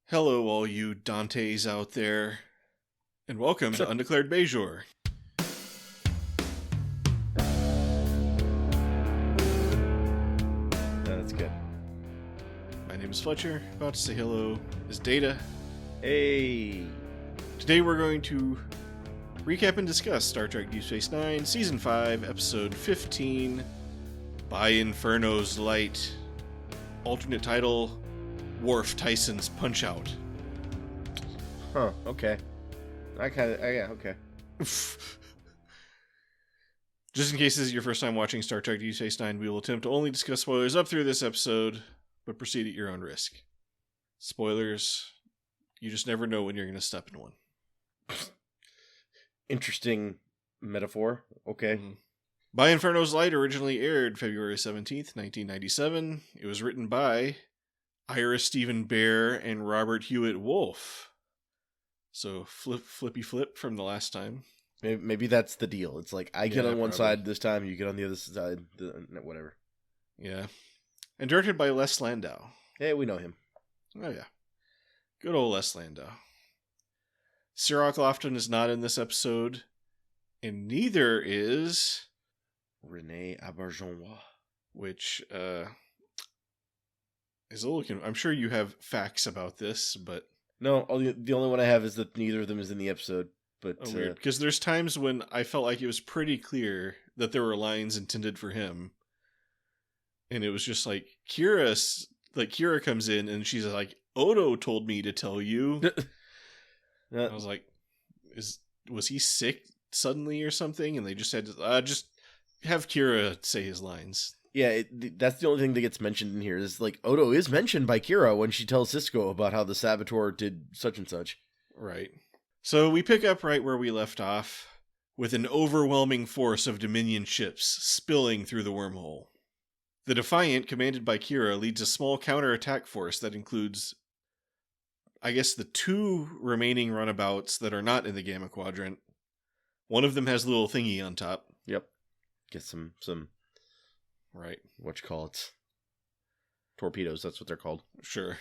Hello, all you Dantes out there, and welcome to Undeclared Bajor. That's good. My name is Fletcher. About to say hello is Data. Hey. Today we're going to recap and discuss Star Trek DS9, Season 5, Episode 15, By Inferno's Light. Alternate title, Worf Tyson's Punch-Out. Huh, okay. Yeah, okay. Just in case this is your first time watching Star Trek DS9, we will attempt to only discuss spoilers up through this episode, but proceed at your own risk. Spoilers, you just never know when you're going to step in one. Interesting metaphor. Okay. Mm-hmm. By Inferno's Light originally aired February 17th, 1997. It was written by Ira Stephen Bear and Robert Hewitt Wolfe. So flippy flip from the last time. Maybe that's the deal. It's like, I get on one side this time, you get on the other side, whatever. Yeah. And directed by Les Landau. Hey, we know him. Oh, yeah. Good old Les Landau. Cirroc Lofton is not in this episode, and neither is Rene Auberjonois. Which is a little... I'm sure you have facts about this, but... No, the only one I have is that neither of them is in the episode. But weird, because there's times when I felt like it was pretty clear that there were lines intended for him, and it was just like Kira comes in and she's like, "Odo told me to tell you." I was like, was he sick suddenly or something? And they just said, just have Kira say his lines. Yeah, that's the only thing that gets mentioned in here. Is like Odo is mentioned by Kira when she tells Sisko about how the Saboteur did such and such. Right. So we pick up right where we left off, with an overwhelming force of Dominion ships spilling through the wormhole. The Defiant, commanded by Kira, leads a small counterattack force that includes, I guess, the two remaining runabouts that are not in the Gamma Quadrant. One of them has a little thingy on top. Yep. Get some right. Torpedoes, that's what they're called. Sure.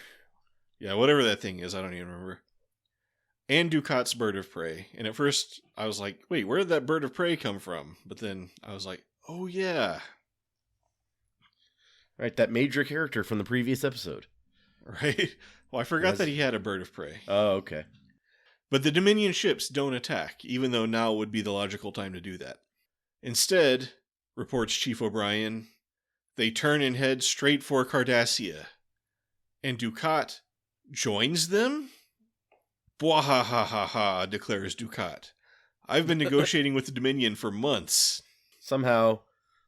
Yeah, whatever that thing is, I don't even remember. And Dukat's bird of prey. And at first, I was like, wait, where did that bird of prey come from? But then I was like, oh yeah. Right, that major character from the previous episode. Right? Well, I forgot that he had a bird of prey. Oh, okay. But the Dominion ships don't attack, even though now would be the logical time to do that. Instead, reports Chief O'Brien, they turn and head straight for Cardassia. And Dukat joins them? Bwahahaha, declares Dukat. I've been negotiating with the Dominion for months. Somehow,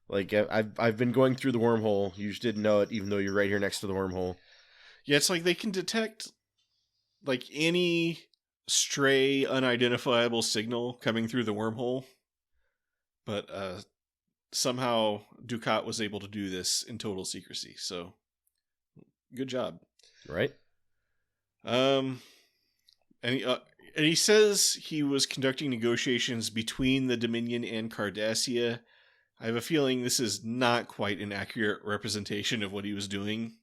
like, I've been going through the wormhole. You just didn't know it, even though you're right here next to the wormhole. Yeah, it's like they can detect, like, any stray, unidentifiable signal coming through the wormhole. But somehow Dukat was able to do this in total secrecy. So, good job. Right. And he says he was conducting negotiations between the Dominion and Cardassia. I have a feeling this is not quite an accurate representation of what he was doing.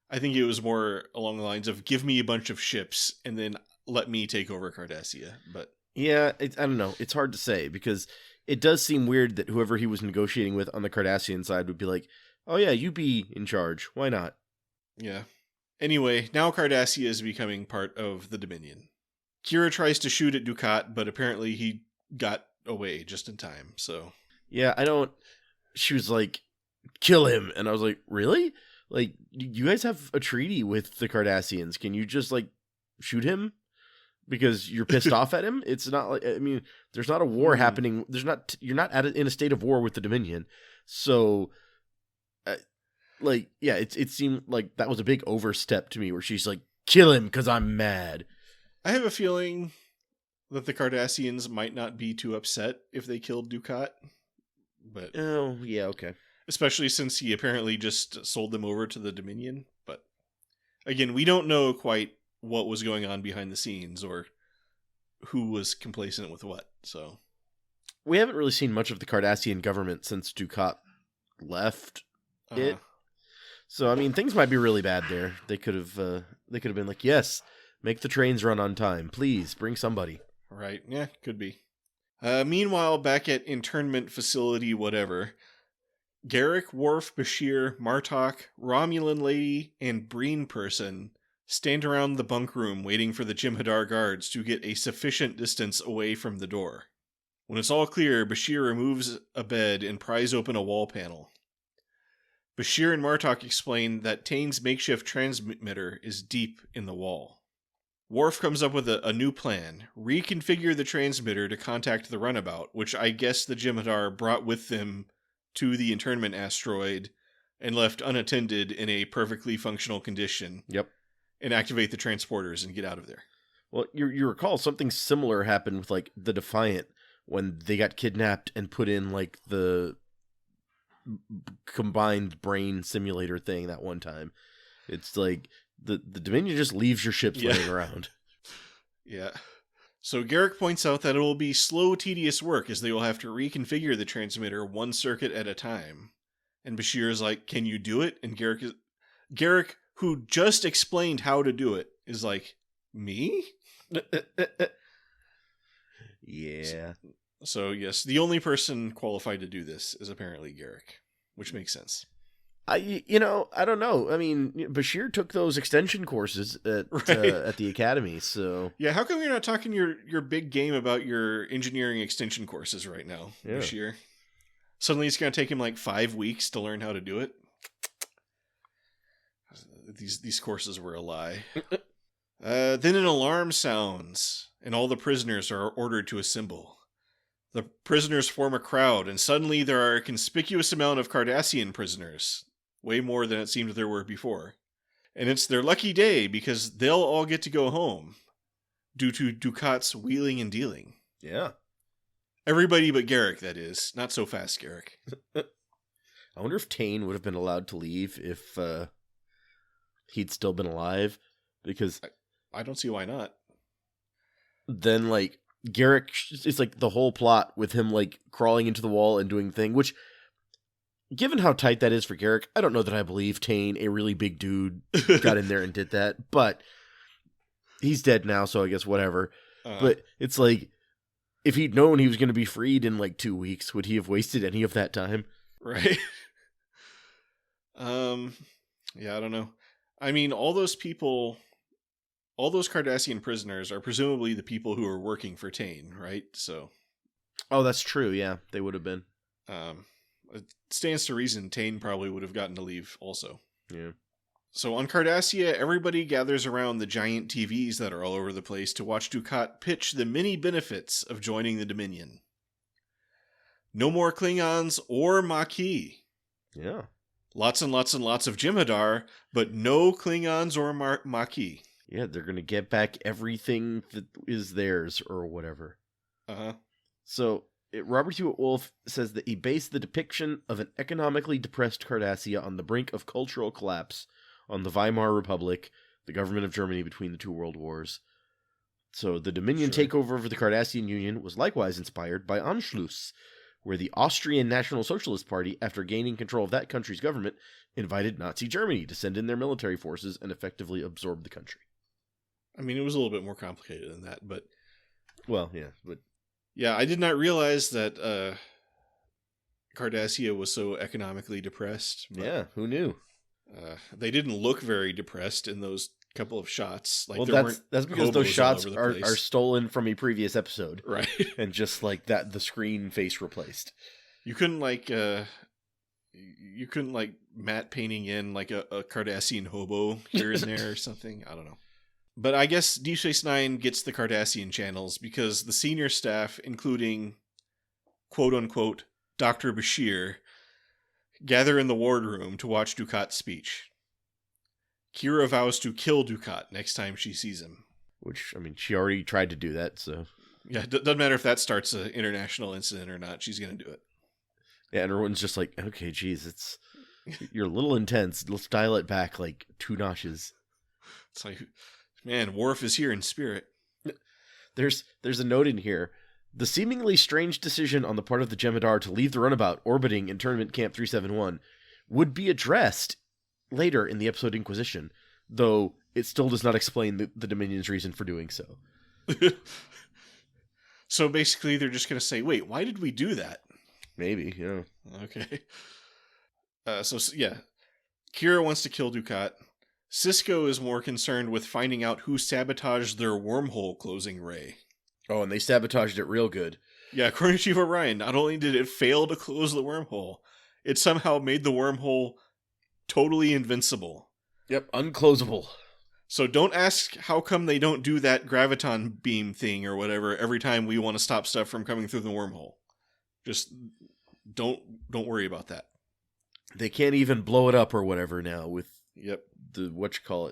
I think it was more along the lines of, give me a bunch of ships and then let me take over Cardassia. But yeah, I don't know. It's hard to say, because it does seem weird that whoever he was negotiating with on the Cardassian side would be like, oh yeah, you be in charge. Why not? Yeah. Anyway, now Cardassia is becoming part of the Dominion. Kira tries to shoot at Dukat, but apparently he got away just in time, so... Yeah, she was like, kill him, and I was like, really? Like, you guys have a treaty with the Cardassians, can you just, like, shoot him? Because you're pissed off at him? It's not like, I mean, there's not a war happening, you're not in a state of war with the Dominion, so... it seemed like that was a big overstep to me, where she's like, kill him because I'm mad. I have a feeling that the Cardassians might not be too upset if they killed Dukat. But oh, yeah, okay. Especially since he apparently just sold them over to the Dominion. But again, we don't know quite what was going on behind the scenes or who was complacent with what. So we haven't really seen much of the Cardassian government since Dukat left it. So I mean, things might be really bad there. They could have been like, yes, make the trains run on time, please. Bring somebody. Right? Yeah, could be. Meanwhile, back at internment facility, whatever, Garrick, Worf, Bashir, Martok, Romulan lady, and Breen person stand around the bunk room waiting for the Jem'Hadar guards to get a sufficient distance away from the door. When it's all clear, Bashir removes a bed and pries open a wall panel. Bashir and Martok explain that Tane's makeshift transmitter is deep in the wall. Worf comes up with a new plan. Reconfigure the transmitter to contact the runabout, which I guess the Jem'Hadar brought with them to the internment asteroid and left unattended in a perfectly functional condition. Yep. And activate the transporters and get out of there. Well, you recall something similar happened with, like, the Defiant when they got kidnapped and put in, like, the combined brain simulator thing that one time. It's like the Dominion just leaves your ships laying around. Yeah. So Garrick points out that it will be slow, tedious work as they will have to reconfigure the transmitter one circuit at a time. And Bashir is like, can you do it? And Garrick, who just explained how to do it, is like, me? Yeah. So yes, the only person qualified to do this is apparently Garrick, which makes sense. I don't know. I mean, Bashir took those extension courses at the academy, so yeah. How come you're not talking your big game about your engineering extension courses right now, Bashir? Suddenly it's going to take him like 5 weeks to learn how to do it. These courses were a lie. Then an alarm sounds, and all the prisoners are ordered to assemble. The prisoners form a crowd, and suddenly there are a conspicuous amount of Cardassian prisoners. Way more than it seemed there were before. And it's their lucky day because they'll all get to go home. Due to Dukat's wheeling and dealing. Yeah. Everybody but Garrick, that is. Not so fast, Garrick. I wonder if Tane would have been allowed to leave if he'd still been alive. Because I don't see why not. Then, like, Garrick, it's like the whole plot with him, like, crawling into the wall and doing the thing, which, given how tight that is for Garrick, I don't know that I believe Tane, a really big dude, got in there and did that, but he's dead now, so I guess whatever. But it's like, if he'd known he was going to be freed in, like, 2 weeks, would he have wasted any of that time? Right. Yeah, I don't know. I mean, all those Cardassian prisoners are presumably the people who are working for Tane, right? So. Oh, that's true. Yeah, they would have been. It stands to reason Tane probably would have gotten to leave also. Yeah. So on Cardassia, everybody gathers around the giant TVs that are all over the place to watch Dukat pitch the many benefits of joining the Dominion. No more Klingons or Maquis. Yeah. Lots and lots and lots of Jem'Hadar, but no Klingons or Maquis. Yeah, they're going to get back everything that is theirs or whatever. Uh-huh. So, Robert Hewitt Wolf says that he based the depiction of an economically depressed Cardassia on the brink of cultural collapse on the Weimar Republic, the government of Germany between the two world wars. So, the Dominion takeover of the Cardassian Union was likewise inspired by Anschluss, where the Austrian National Socialist Party, after gaining control of that country's government, invited Nazi Germany to send in their military forces and effectively absorb the country. I mean, it was a little bit more complicated than that, but... Well, yeah, but... Yeah, I did not realize that Cardassia was so economically depressed. Yeah, who knew? They didn't look very depressed in those couple of shots. Like, well, that's because those shots are stolen from a previous episode. Right. And just like that, the screen face replaced. You couldn't matte painting in like a Cardassian hobo here and there or something. I don't know. But I guess Deep Space Nine gets the Cardassian channels because the senior staff, including quote-unquote Dr. Bashir, gather in the wardroom to watch Dukat's speech. Kira vows to kill Dukat next time she sees him. Which, I mean, she already tried to do that, so... Yeah, it doesn't matter if that starts an international incident or not, she's going to do it. Yeah, and everyone's just like, okay, geez, you're a little intense. Let's dial it back like 2 notches. It's like... Man, Worf is here in spirit. There's a note in here. The seemingly strange decision on the part of the Jem'Hadar to leave the runabout orbiting Internment Camp 371 would be addressed later in the episode Inquisition, though it still does not explain the Dominion's reason for doing so. So basically, they're just going to say, wait, why did we do that? Maybe, yeah. Okay. Yeah. Kira wants to kill Dukat. Sisko is more concerned with finding out who sabotaged their wormhole closing ray. Oh, and they sabotaged it real good. Yeah, according to Chief O'Brien, not only did it fail to close the wormhole, it somehow made the wormhole totally invincible. Yep, unclosable. So don't ask how come they don't do that graviton beam thing or whatever every time we want to stop stuff from coming through the wormhole. Just don't worry about that. They can't even blow it up or whatever now with Yep. the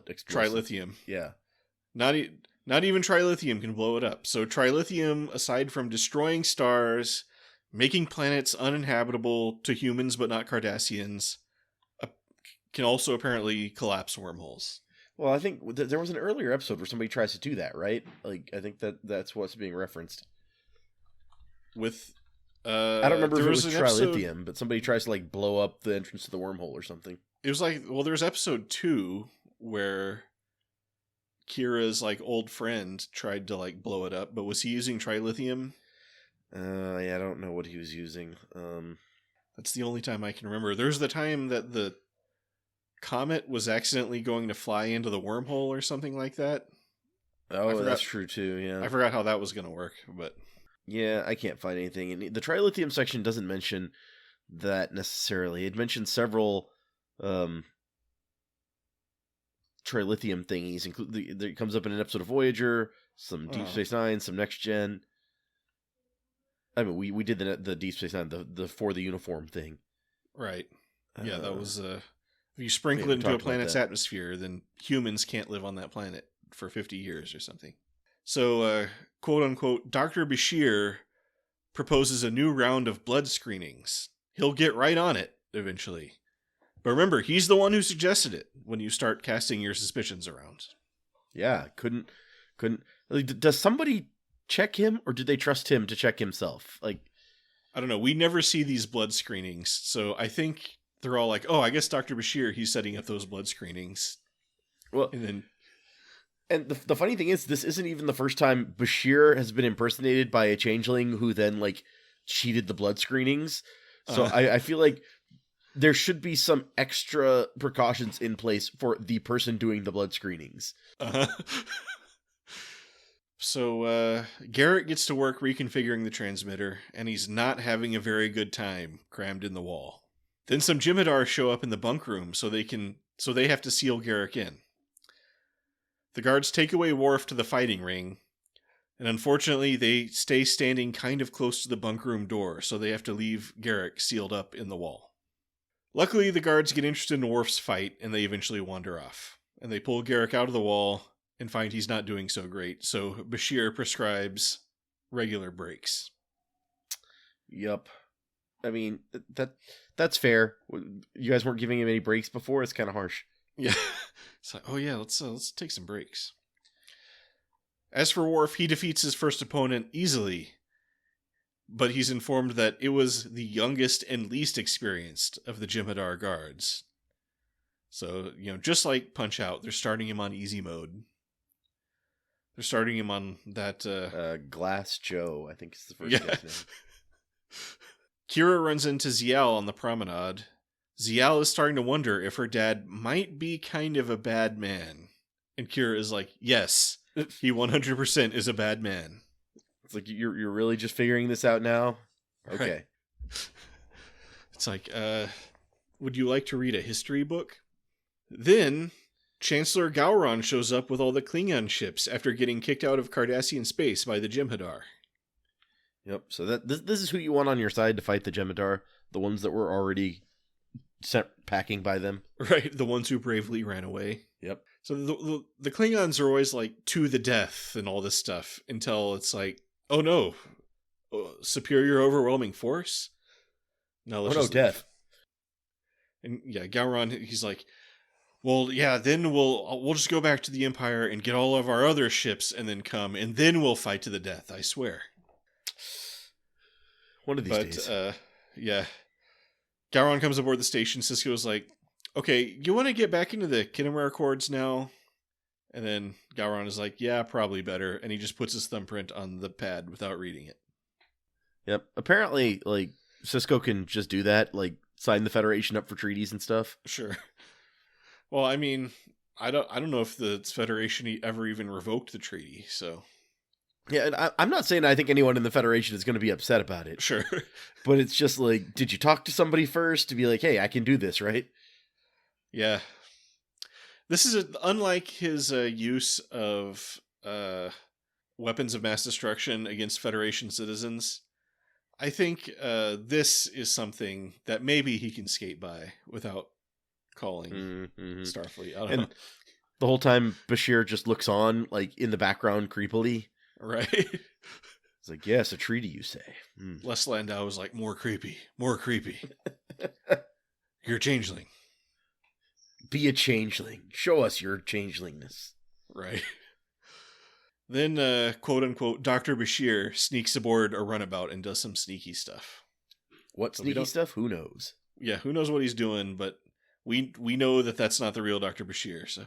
explosive. Trilithium. Yeah. Not even trilithium can blow it up. So trilithium, aside from destroying stars, making planets uninhabitable to humans but not Cardassians, can also apparently collapse wormholes. Well, I think there was an earlier episode where somebody tries to do that, right? Like, I think that's what's being referenced. With, I don't remember if it was trilithium, but somebody tries to, like, blow up the entrance to the wormhole or something. It was like, well, there's episode 2 where Kira's, like, old friend tried to, like, blow it up, but was he using trilithium? Yeah, I don't know what he was using. That's the only time I can remember. There's the time that the comet was accidentally going to fly into the wormhole or something like that. Oh, that's true too, yeah. I forgot how that was going to work, but... Yeah, I can't find anything. And the trilithium section doesn't mention that necessarily. It mentions several trilithium thingies. It comes up in an episode of Voyager, some Deep Space Nine, some Next Gen. I mean, we did the Deep Space Nine, the for the uniform thing. Right. Yeah, that was... if you sprinkle it into a planet's atmosphere, then humans can't live on that planet for 50 years or something. So, quote-unquote, Dr. Bashir proposes a new round of blood screenings. He'll get right on it, eventually. But remember, he's the one who suggested it when you start casting your suspicions around. Yeah, couldn't... Like, does somebody check him, or do they trust him to check himself? Like, I don't know. We never see these blood screenings, so I think they're all like, oh, I guess Dr. Bashir, he's setting up those blood screenings. Well, and the funny thing is, this isn't even the first time Bashir has been impersonated by a changeling who then, like, cheated the blood screenings. So I feel like there should be some extra precautions in place for the person doing the blood screenings. So Garrett gets to work reconfiguring the transmitter, and he's not having a very good time crammed in the wall. Then some Jem'Hadar show up in the bunk room, so they have to seal Garrick in. The guards take away Worf to the fighting ring, and unfortunately they stay standing kind of close to the bunk room door, so they have to leave Garrick sealed up in the wall. Luckily, the guards get interested in Worf's fight, and they eventually wander off. And they pull Garrick out of the wall and find he's not doing so great, so Bashir prescribes regular breaks. Yup. I mean, that's fair. You guys weren't giving him any breaks before. It's kind of harsh. Yeah. It's like, oh yeah, let's take some breaks. As for Worf, he defeats his first opponent easily, but he's informed that it was the youngest and least experienced of the Jem'Hadar guards. So, just like Punch-Out, they're starting him on easy mode. They're starting him on that... Glass Joe, I think is the first guy's name. Kira runs into Zial on the promenade. Zial is starting to wonder if her dad might be kind of a bad man. And Kira is like, yes, he 100% is a bad man. It's like, you're really just figuring this out now? Okay. Right. It's like, would you like to read a history book? Then, Chancellor Gowron shows up with all the Klingon ships after getting kicked out of Cardassian space by the Jem'Hadar. Yep, so this is who you want on your side to fight the Jem'Hadar, the ones that were already sent packing by them. Right, the ones who bravely ran away. Yep. So the Klingons are always like, to the death and all this stuff, until it's like, oh no, superior overwhelming force? No, let's just death. And yeah, Gowron, he's like, well, yeah, then we'll just go back to the Empire and get all of our other ships and then come, and then we'll fight to the death, I swear. One of these days. Yeah. Gowron comes aboard the station. Sisko's like, okay, you want to get back into the Kinemar Accords now? And then Gowron is like, yeah, probably better. And he just puts his thumbprint on the pad without reading it. Yep. Apparently, like, Cisco can just do that, like, sign the Federation up for treaties and stuff. Sure. Well, I mean, I don't know if the Federation ever even revoked the treaty, so... Yeah, and I'm not saying I think anyone in the Federation is going to be upset about it. Sure. But it's just like, did you talk to somebody first to be like, hey, I can do this, right? Yeah. This is unlike his use of weapons of mass destruction against Federation citizens. I think this is something that maybe he can skate by without calling Starfleet. I don't know. The whole time, Bashir just looks on, like, in the background creepily. Right. It's like, yes, a treaty, you say. Les Landau was like, more creepy. More creepy. You're a changeling. Be a changeling. Show us your changelingness. Right. Then, quote-unquote, Dr. Bashir sneaks aboard a runabout and does some sneaky stuff. What sneaky stuff? Who knows? Yeah, who knows what he's doing, but we know that that's not the real Dr. Bashir. So,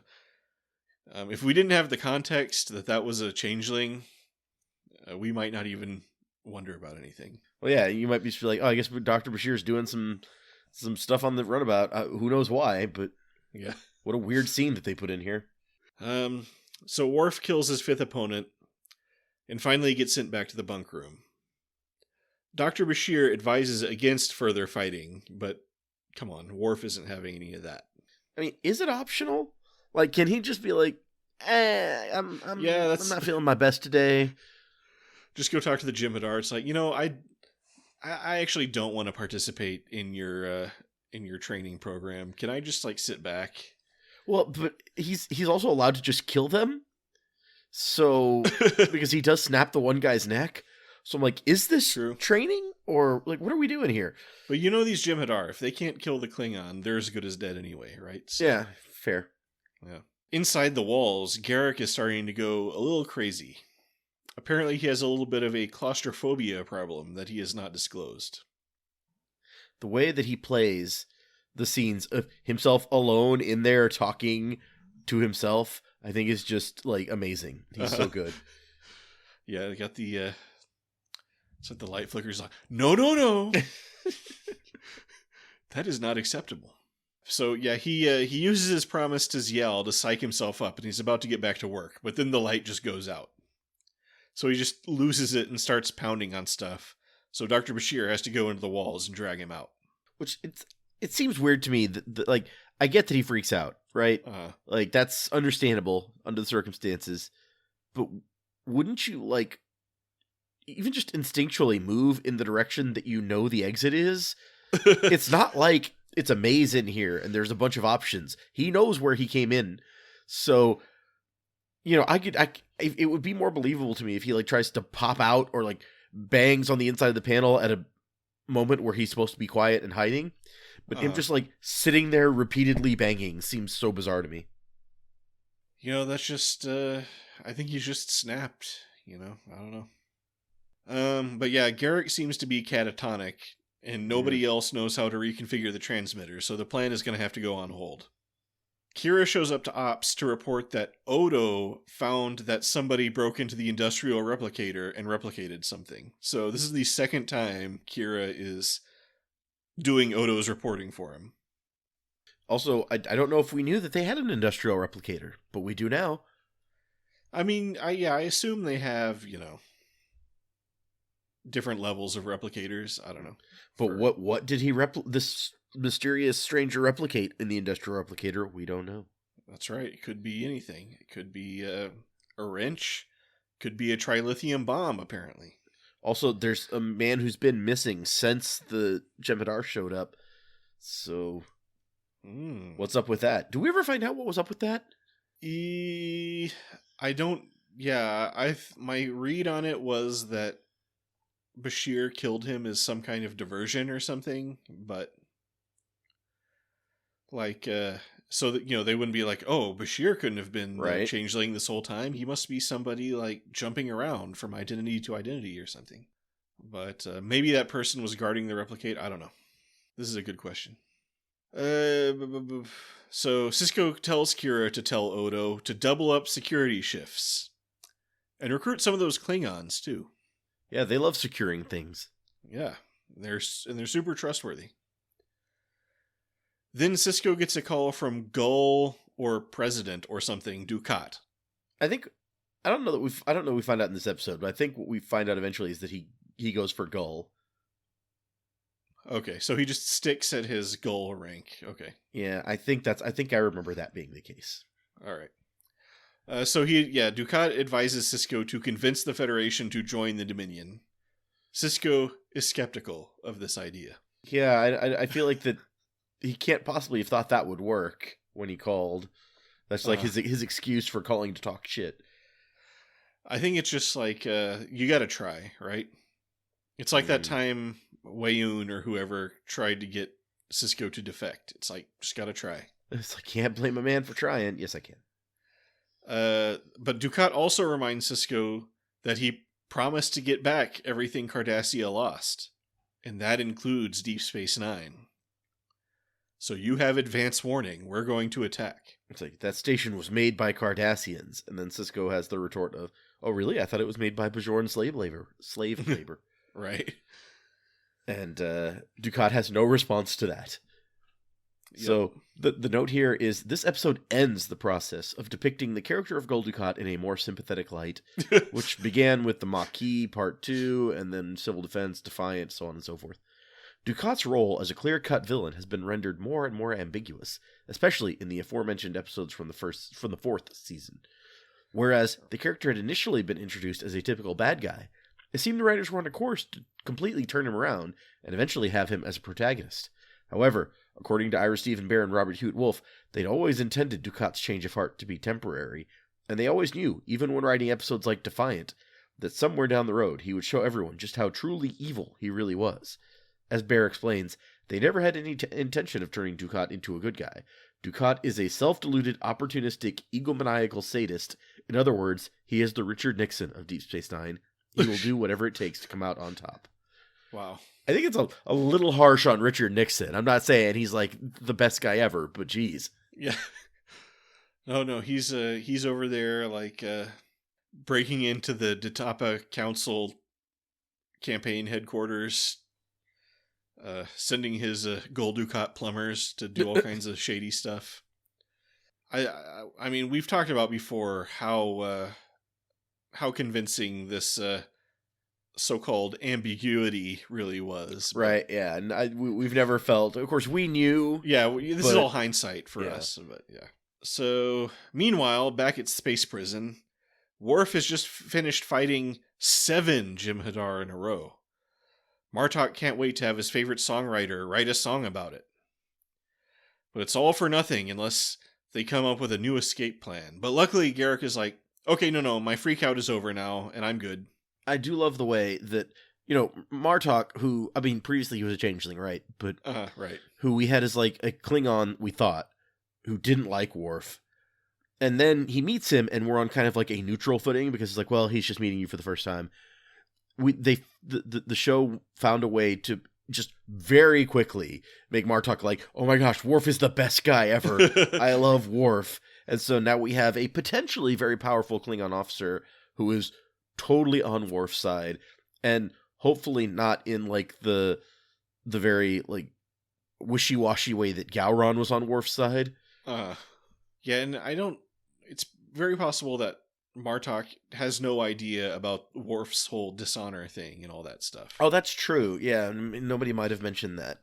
if we didn't have the context that was a changeling, we might not even wonder about anything. Well, yeah, you might be like, oh, I guess Dr. Bashir's doing some stuff on the runabout. Who knows why, but yeah, what a weird scene that they put in here. So Worf kills his fifth opponent and finally gets sent back to the bunk room. Dr. Bashir advises against further fighting, but come on, Worf isn't having any of that. I mean, is it optional? Like, can he just be like, I'm not feeling my best today. Just go talk to the Jem'Hadar. It's like, I actually don't want to participate in your training program. Can I just like sit back? Well, but he's also allowed to just kill them. So because he does snap the one guy's neck. So I'm like, is this true training or like what are we doing here? But these Jem'Hadar, if they can't kill the Klingon, they're as good as dead anyway, right? So, yeah, fair. Yeah. Inside the walls, Garrick is starting to go a little crazy. Apparently he has a little bit of a claustrophobia problem that he has not disclosed. The way that he plays the scenes of himself alone in there talking to himself, I think is just like amazing. He's so good. Yeah, they got the it's like the light flickers like, no. That is not acceptable. So yeah, he uses his promise to Ziyal to psych himself up, and he's about to get back to work, but then the light just goes out. So he just loses it and starts pounding on stuff. So Dr. Bashir has to go into the walls and drag him out. Which it seems weird to me that like I get that he freaks out, right? Like that's understandable under the circumstances, but wouldn't you like even just instinctually move in the direction that you know the exit is? It's not like it's a maze in here and there's a bunch of options. He knows where he came in, so it would be more believable to me if he like tries to pop out or like bangs on the inside of the panel at a moment where he's supposed to be quiet and hiding. But him just like sitting there repeatedly banging seems so bizarre to me. That's just I think he's just snapped, I don't know. But yeah, Garrick seems to be catatonic and nobody else knows how to reconfigure the transmitter, so the plan is going to have to go on hold. Kira shows up to Ops to report that Odo found that somebody broke into the industrial replicator and replicated something. So this is the second time Kira is doing Odo's reporting for him. Also, I don't know if we knew that they had an industrial replicator, but we do now. I mean, I assume they have, different levels of replicators. I don't know. But what did he this mysterious stranger replicate in the industrial replicator? We don't know. That's right. It could be anything. It could be a wrench. Could be a trilithium bomb, apparently. Also, there's a man who's been missing since the Jem'Hadar showed up. So, what's up with that? Do we ever find out what was up with that? I don't. Yeah, my read on it was that Bashir killed him as some kind of diversion or something, but like, so that they wouldn't be like, oh, Bashir couldn't have been changeling this whole time. He must be somebody like jumping around from identity to identity or something. But maybe that person was guarding the replicate. I don't know. This is a good question. So Cisco tells Kira to tell Odo to double up security shifts and recruit some of those Klingons too. Yeah, they love securing things. Yeah, they're super trustworthy. Then Cisco gets a call from Gul or President or something Dukat. I don't know we find out in this episode, but I think what we find out eventually is that he goes for Gul. Okay, so he just sticks at his Gul rank. Okay. Yeah, I think I remember that being the case. All right. Dukat advises Cisco to convince the Federation to join the Dominion. Cisco is skeptical of this idea. Yeah, I feel like that he can't possibly have thought that would work when he called. That's like his excuse for calling to talk shit. I think it's just like, you gotta try, right? It's like that time Wayun or whoever tried to get Cisco to defect. It's like, just gotta try. It's like, can't blame a man for trying. Yes, I can. But Dukat also reminds Cisco that he promised to get back everything Cardassia lost. And that includes Deep Space Nine. So you have advance warning. We're going to attack. It's like, that station was made by Cardassians. And then Cisco has the retort of, oh, really? I thought it was made by Bajoran slave labor. Right. And Dukat has no response to that. Yep. So the note here is this episode ends the process of depicting the character of Gul Dukat in a more sympathetic light, which began with the Maquis Part 2, and then Civil Defense, Defiant, so on and so forth. Dukat's role as a clear-cut villain has been rendered more and more ambiguous, especially in the aforementioned episodes from the fourth season. Whereas the character had initially been introduced as a typical bad guy, it seemed the writers were on a course to completely turn him around and eventually have him as a protagonist. However, according to Ira Stephen Bear and Robert Hewitt Wolf, they'd always intended Dukat's change of heart to be temporary, and they always knew, even when writing episodes like Defiant, that somewhere down the road he would show everyone just how truly evil he really was. As Bear explains, they never had any intention of turning Dukat into a good guy. Dukat is a self-deluded, opportunistic, egomaniacal sadist. In other words, he is the Richard Nixon of Deep Space Nine. He will do whatever it takes to come out on top. Wow. I think it's a little harsh on Richard Nixon. I'm not saying he's like the best guy ever, but geez. Yeah. No, he's over there like breaking into the Detapa Council campaign headquarters, sending his Gul Dukat plumbers to do all kinds of shady stuff. I mean, we've talked about before how convincing this so-called ambiguity really was. Right, yeah. And we've never felt... Of course, we knew... Yeah, this is all hindsight for us. But yeah. So, meanwhile, back at Space Prison, Worf has just finished fighting 7 Jem'Hadar in a row. Martok can't wait to have his favorite songwriter write a song about it. But it's all for nothing unless they come up with a new escape plan. But luckily, Garak is like, okay, no, my freak out is over now, and I'm good. I do love the way that, Martok, who, I mean, previously he was a changeling, right? But right. Who we had as like a Klingon, we thought, who didn't like Worf. And then he meets him, and we're on kind of like a neutral footing, because it's like, well, he's just meeting you for the first time. The show found a way to just very quickly make Martok like, oh my gosh, Worf is the best guy ever. I love Worf. And so now we have a potentially very powerful Klingon officer who is totally on Worf's side, and hopefully not in like the very like wishy-washy way that Gowron was on Worf's side. Yeah, and it's very possible that Martok has no idea about Worf's whole dishonor thing and all that stuff. Oh, that's true. Yeah, nobody might have mentioned that.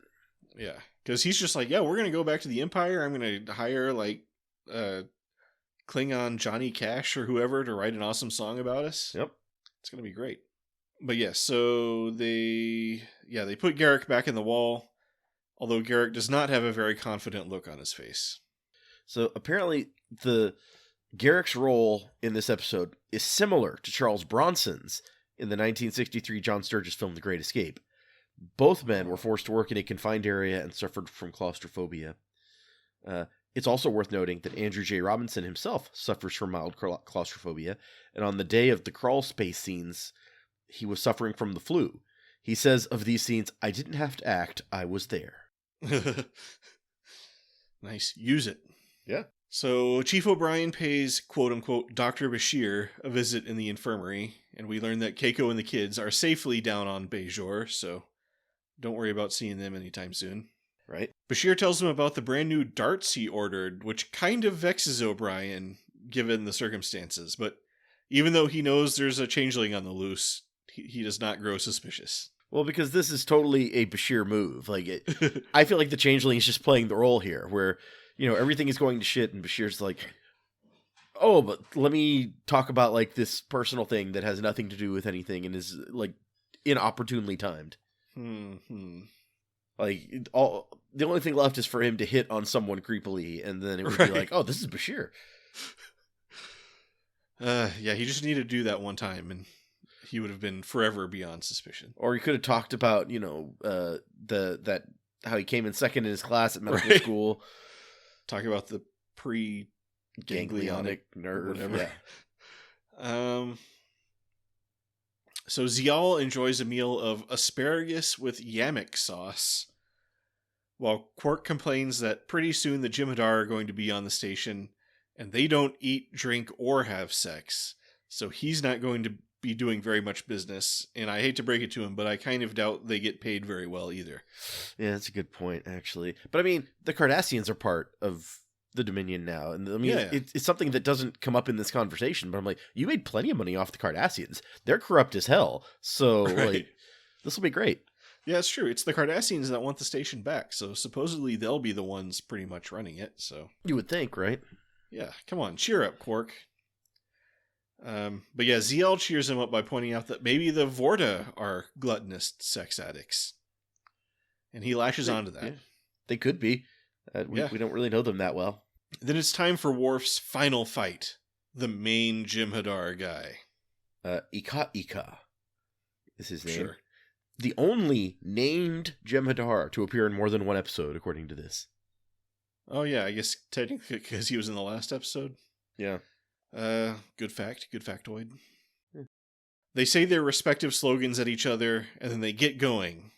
Yeah, because he's just like, yeah, we're gonna go back to the Empire. I'm gonna hire like Klingon Johnny Cash or whoever to write an awesome song about us. Yep. It's going to be great. But yes, so they put Garak back in the wall, although Garak does not have a very confident look on his face. So apparently Garak's role in this episode is similar to Charles Bronson's in the 1963 John Sturges film The Great Escape. Both men were forced to work in a confined area and suffered from claustrophobia. It's also worth noting that Andrew J. Robinson himself suffers from mild claustrophobia, and on the day of the crawl space scenes, he was suffering from the flu. He says of these scenes, I didn't have to act, I was there. Nice. Use it. Yeah. So Chief O'Brien pays, quote-unquote, Dr. Bashir a visit in the infirmary, and we learn that Keiko and the kids are safely down on Bajor, so don't worry about seeing them anytime soon. Right. Bashir tells him about the brand new darts he ordered, which kind of vexes O'Brien, given the circumstances, but even though he knows there's a changeling on the loose, he does not grow suspicious. Well, because this is totally a Bashir move. I feel like the changeling is just playing the role here, where, everything is going to shit, and Bashir's like, oh, but let me talk about, this personal thing that has nothing to do with anything and is, inopportunely timed. Mm-hmm. The only thing left is for him to hit on someone creepily, and then it would be like, oh, this is Bashir. Yeah, he just needed to do that one time, and he would have been forever beyond suspicion. Or he could have talked about, how he came in second in his class at medical school. Talk about the pre-ganglionic nerve, whatever. Yeah. So Zial enjoys a meal of asparagus with yamok sauce, while Quark complains that pretty soon the Jem'Hadar are going to be on the station, and they don't eat, drink, or have sex, so he's not going to be doing very much business, and I hate to break it to him, but I kind of doubt they get paid very well either. Yeah, that's a good point, actually. But I mean, the Cardassians are part of the Dominion now, and I mean, it's something that doesn't come up in this conversation, but I'm like, you made plenty of money off the Cardassians. They're corrupt as hell, so this will be great. Yeah, it's true. It's the Cardassians that want the station back, so supposedly they'll be the ones pretty much running it, so... You would think, right? Yeah, come on, cheer up, Quark. But yeah, ZL cheers him up by pointing out that maybe the Vorta are gluttonous sex addicts. And he lashes onto that. Yeah, they could be. We don't really know them that well. Then it's time for Worf's final fight. The main Jem'Hadar guy. Ika is his name. Sure. The only named Jem'Hadar to appear in more than one episode, according to this. Oh yeah, I guess technically because he was in the last episode. Yeah. Good fact. Good factoid. They say their respective slogans at each other, and then they get going,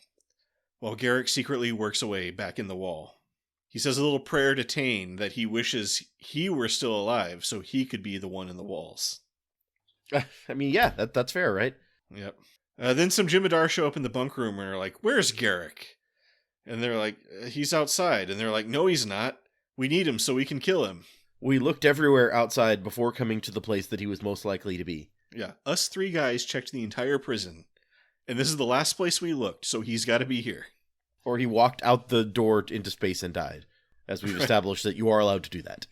while Garrick secretly works away back in the wall. He says a little prayer to Tane that he wishes he were still alive so he could be the one in the walls. I mean, yeah, that's fair, right? Yep. Then some Jem'Hadar show up in the bunk room and are like, "Where's Garrick?" And they're like, "He's outside." And they're like, "No, he's not. We need him so we can kill him." We looked everywhere outside before coming to the place that he was most likely to be. Yeah, us three guys checked the entire prison, and this is the last place we looked, so he's got to be here. Or he walked out the door into space and died, as we've established that you are allowed to do that.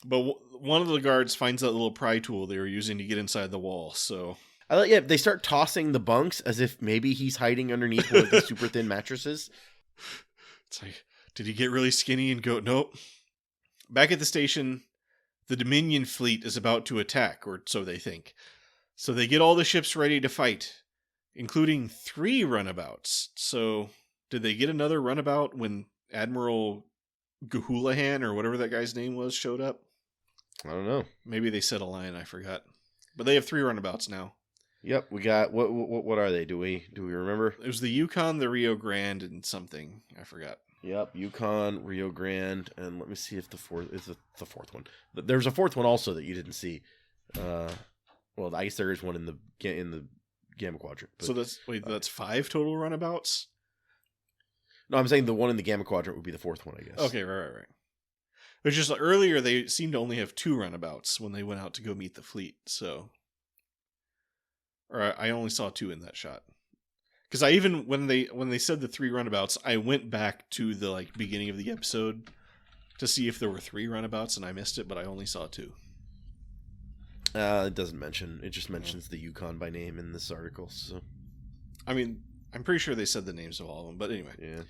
But one of the guards finds that little pry tool they were using to get inside the wall, so... they start tossing the bunks as if maybe he's hiding underneath one of the super thin mattresses. It's like, did he get really skinny and go, nope. Back at the station, the Dominion fleet is about to attack, or so they think. So they get all the ships ready to fight, including 3 runabouts. So, did they get another runabout when Admiral Gahulahan, or whatever that guy's name was, showed up? I don't know. Maybe they said a line, I forgot. But they have 3 runabouts now. Yep, we got what are they? Do we remember? It was the Yukon, the Rio Grande, and something. I forgot. Yep, Yukon, Rio Grande, and let me see if the fourth is the fourth one. There's a fourth one also that you didn't see. Well, I guess there is one in the Gamma Quadrant. But, so that's 5 total runabouts? No, I'm saying the one in the Gamma Quadrant would be the fourth one, I guess. Okay, right. It's just like earlier they seemed to only have 2 runabouts when they went out to go meet the fleet, so... Or I only saw 2 in that shot. Because I even, when they said the 3 runabouts, I went back to the beginning of the episode to see if there were 3 runabouts, and I missed it, but I only saw 2. It doesn't mention. It just mentions the Yukon by name in this article. So, I mean, I'm pretty sure they said the names of all of them, but anyway. Yeah.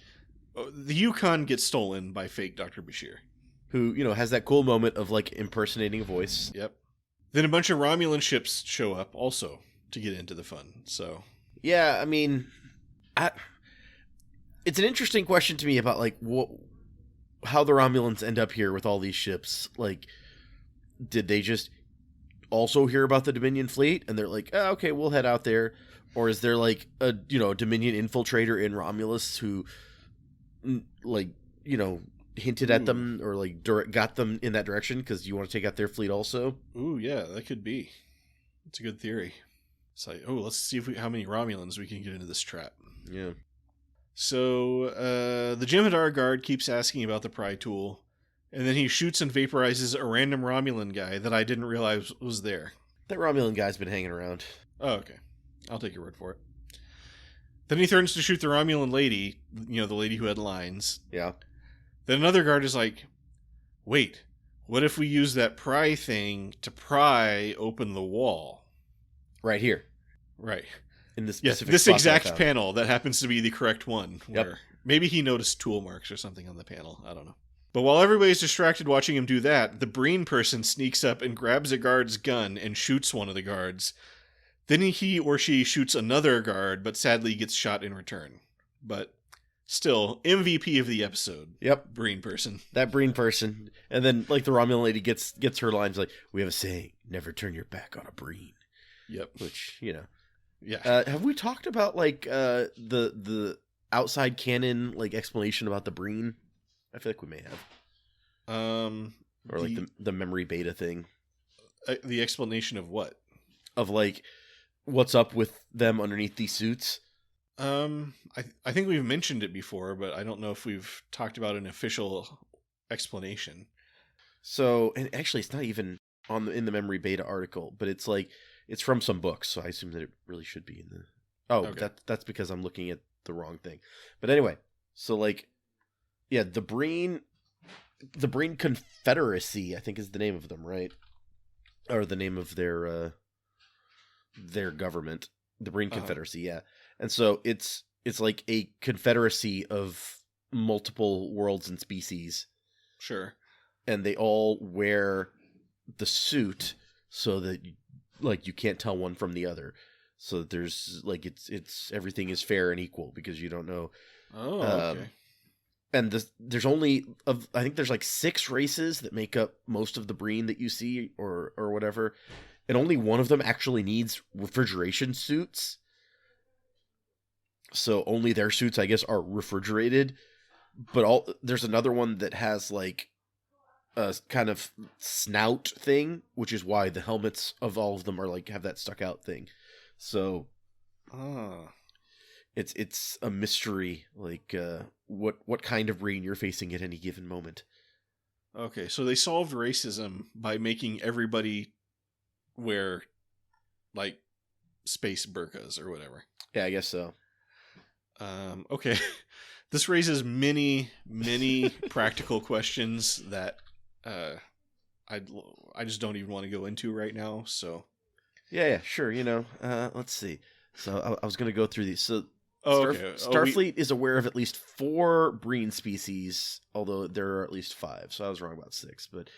The Yukon gets stolen by fake Dr. Bashir. Who, has that cool moment of, impersonating a voice. Yep. Then a bunch of Romulan ships show up also to get into the fun, so... Yeah, I mean... it's an interesting question to me about, how the Romulans end up here with all these ships. Did they just also hear about the Dominion fleet, and they're like, oh, okay, we'll head out there? Or is there, a Dominion infiltrator in Romulus who, hinted at them or like got them in that direction because you want to take out their fleet also. Ooh, yeah, that could be. It's a good theory. It's like, oh, let's see how many Romulans we can get into this trap. Yeah. So the Jem'Hadar guard keeps asking about the pry tool, and then he shoots and vaporizes a random Romulan guy that I didn't realize was there. That Romulan guy's been hanging around. Oh, okay. I'll take your word for it. Then he threatens to shoot the Romulan lady, the lady who had lines. Yeah. Then another guard is like, wait, what if we use that pry thing to pry open the wall? Right here. Right. In this specific this spot exact panel that happens to be the correct one. Where Yep. Maybe he noticed tool marks or something on the panel. I don't know. But while everybody's distracted watching him do that, the Breen person sneaks up and grabs a guard's gun and shoots one of the guards. Then he or she shoots another guard, but sadly gets shot in return. But still, MVP of the episode. Yep. Breen person. That Breen person. And then, like, the Romulan lady gets her lines like, we have a saying, never turn your back on a Breen. Yep. Which, Yeah. have we talked about, like, the outside canon, like, explanation about the Breen? I feel like we may have. Or, like, the memory beta thing. The explanation of what? Of, like, what's up with them underneath these suits. I think we've mentioned it before, but I don't know if we've talked about an official explanation. So, and actually, it's not even in the memory beta article, but it's like it's from some books, so I assume that it really should be in the. Oh, okay. That's because I'm looking at the wrong thing. But anyway, so like, yeah, the Breen Confederacy, I think is the name of them, right? Or the name of their government, the Breen Confederacy, yeah. And so it's like a confederacy of multiple worlds and species. Sure. And they all wear the suit so that you can't tell one from the other. So that there's like it's everything is fair and equal because you don't know. Oh, okay. And there's only I think there's like 6 races that make up most of the Breen that you see or whatever. And only one of them actually needs refrigeration suits. So only their suits, I guess, are refrigerated. But there's another one that has like a kind of snout thing, which is why the helmets of all of them are like have that stuck out thing. So it's a mystery, like what kind of Breen you're facing at any given moment. Okay, so they solved racism by making everybody wear like space burqas or whatever. Yeah, I guess so. Okay. This raises many practical questions that I just don't even want to go into right now. So yeah, sure. Let's see. So I was going to go through these. So okay. Starfleet is aware of at least 4 Breen species, although there are at least 5. So I was wrong about 6. But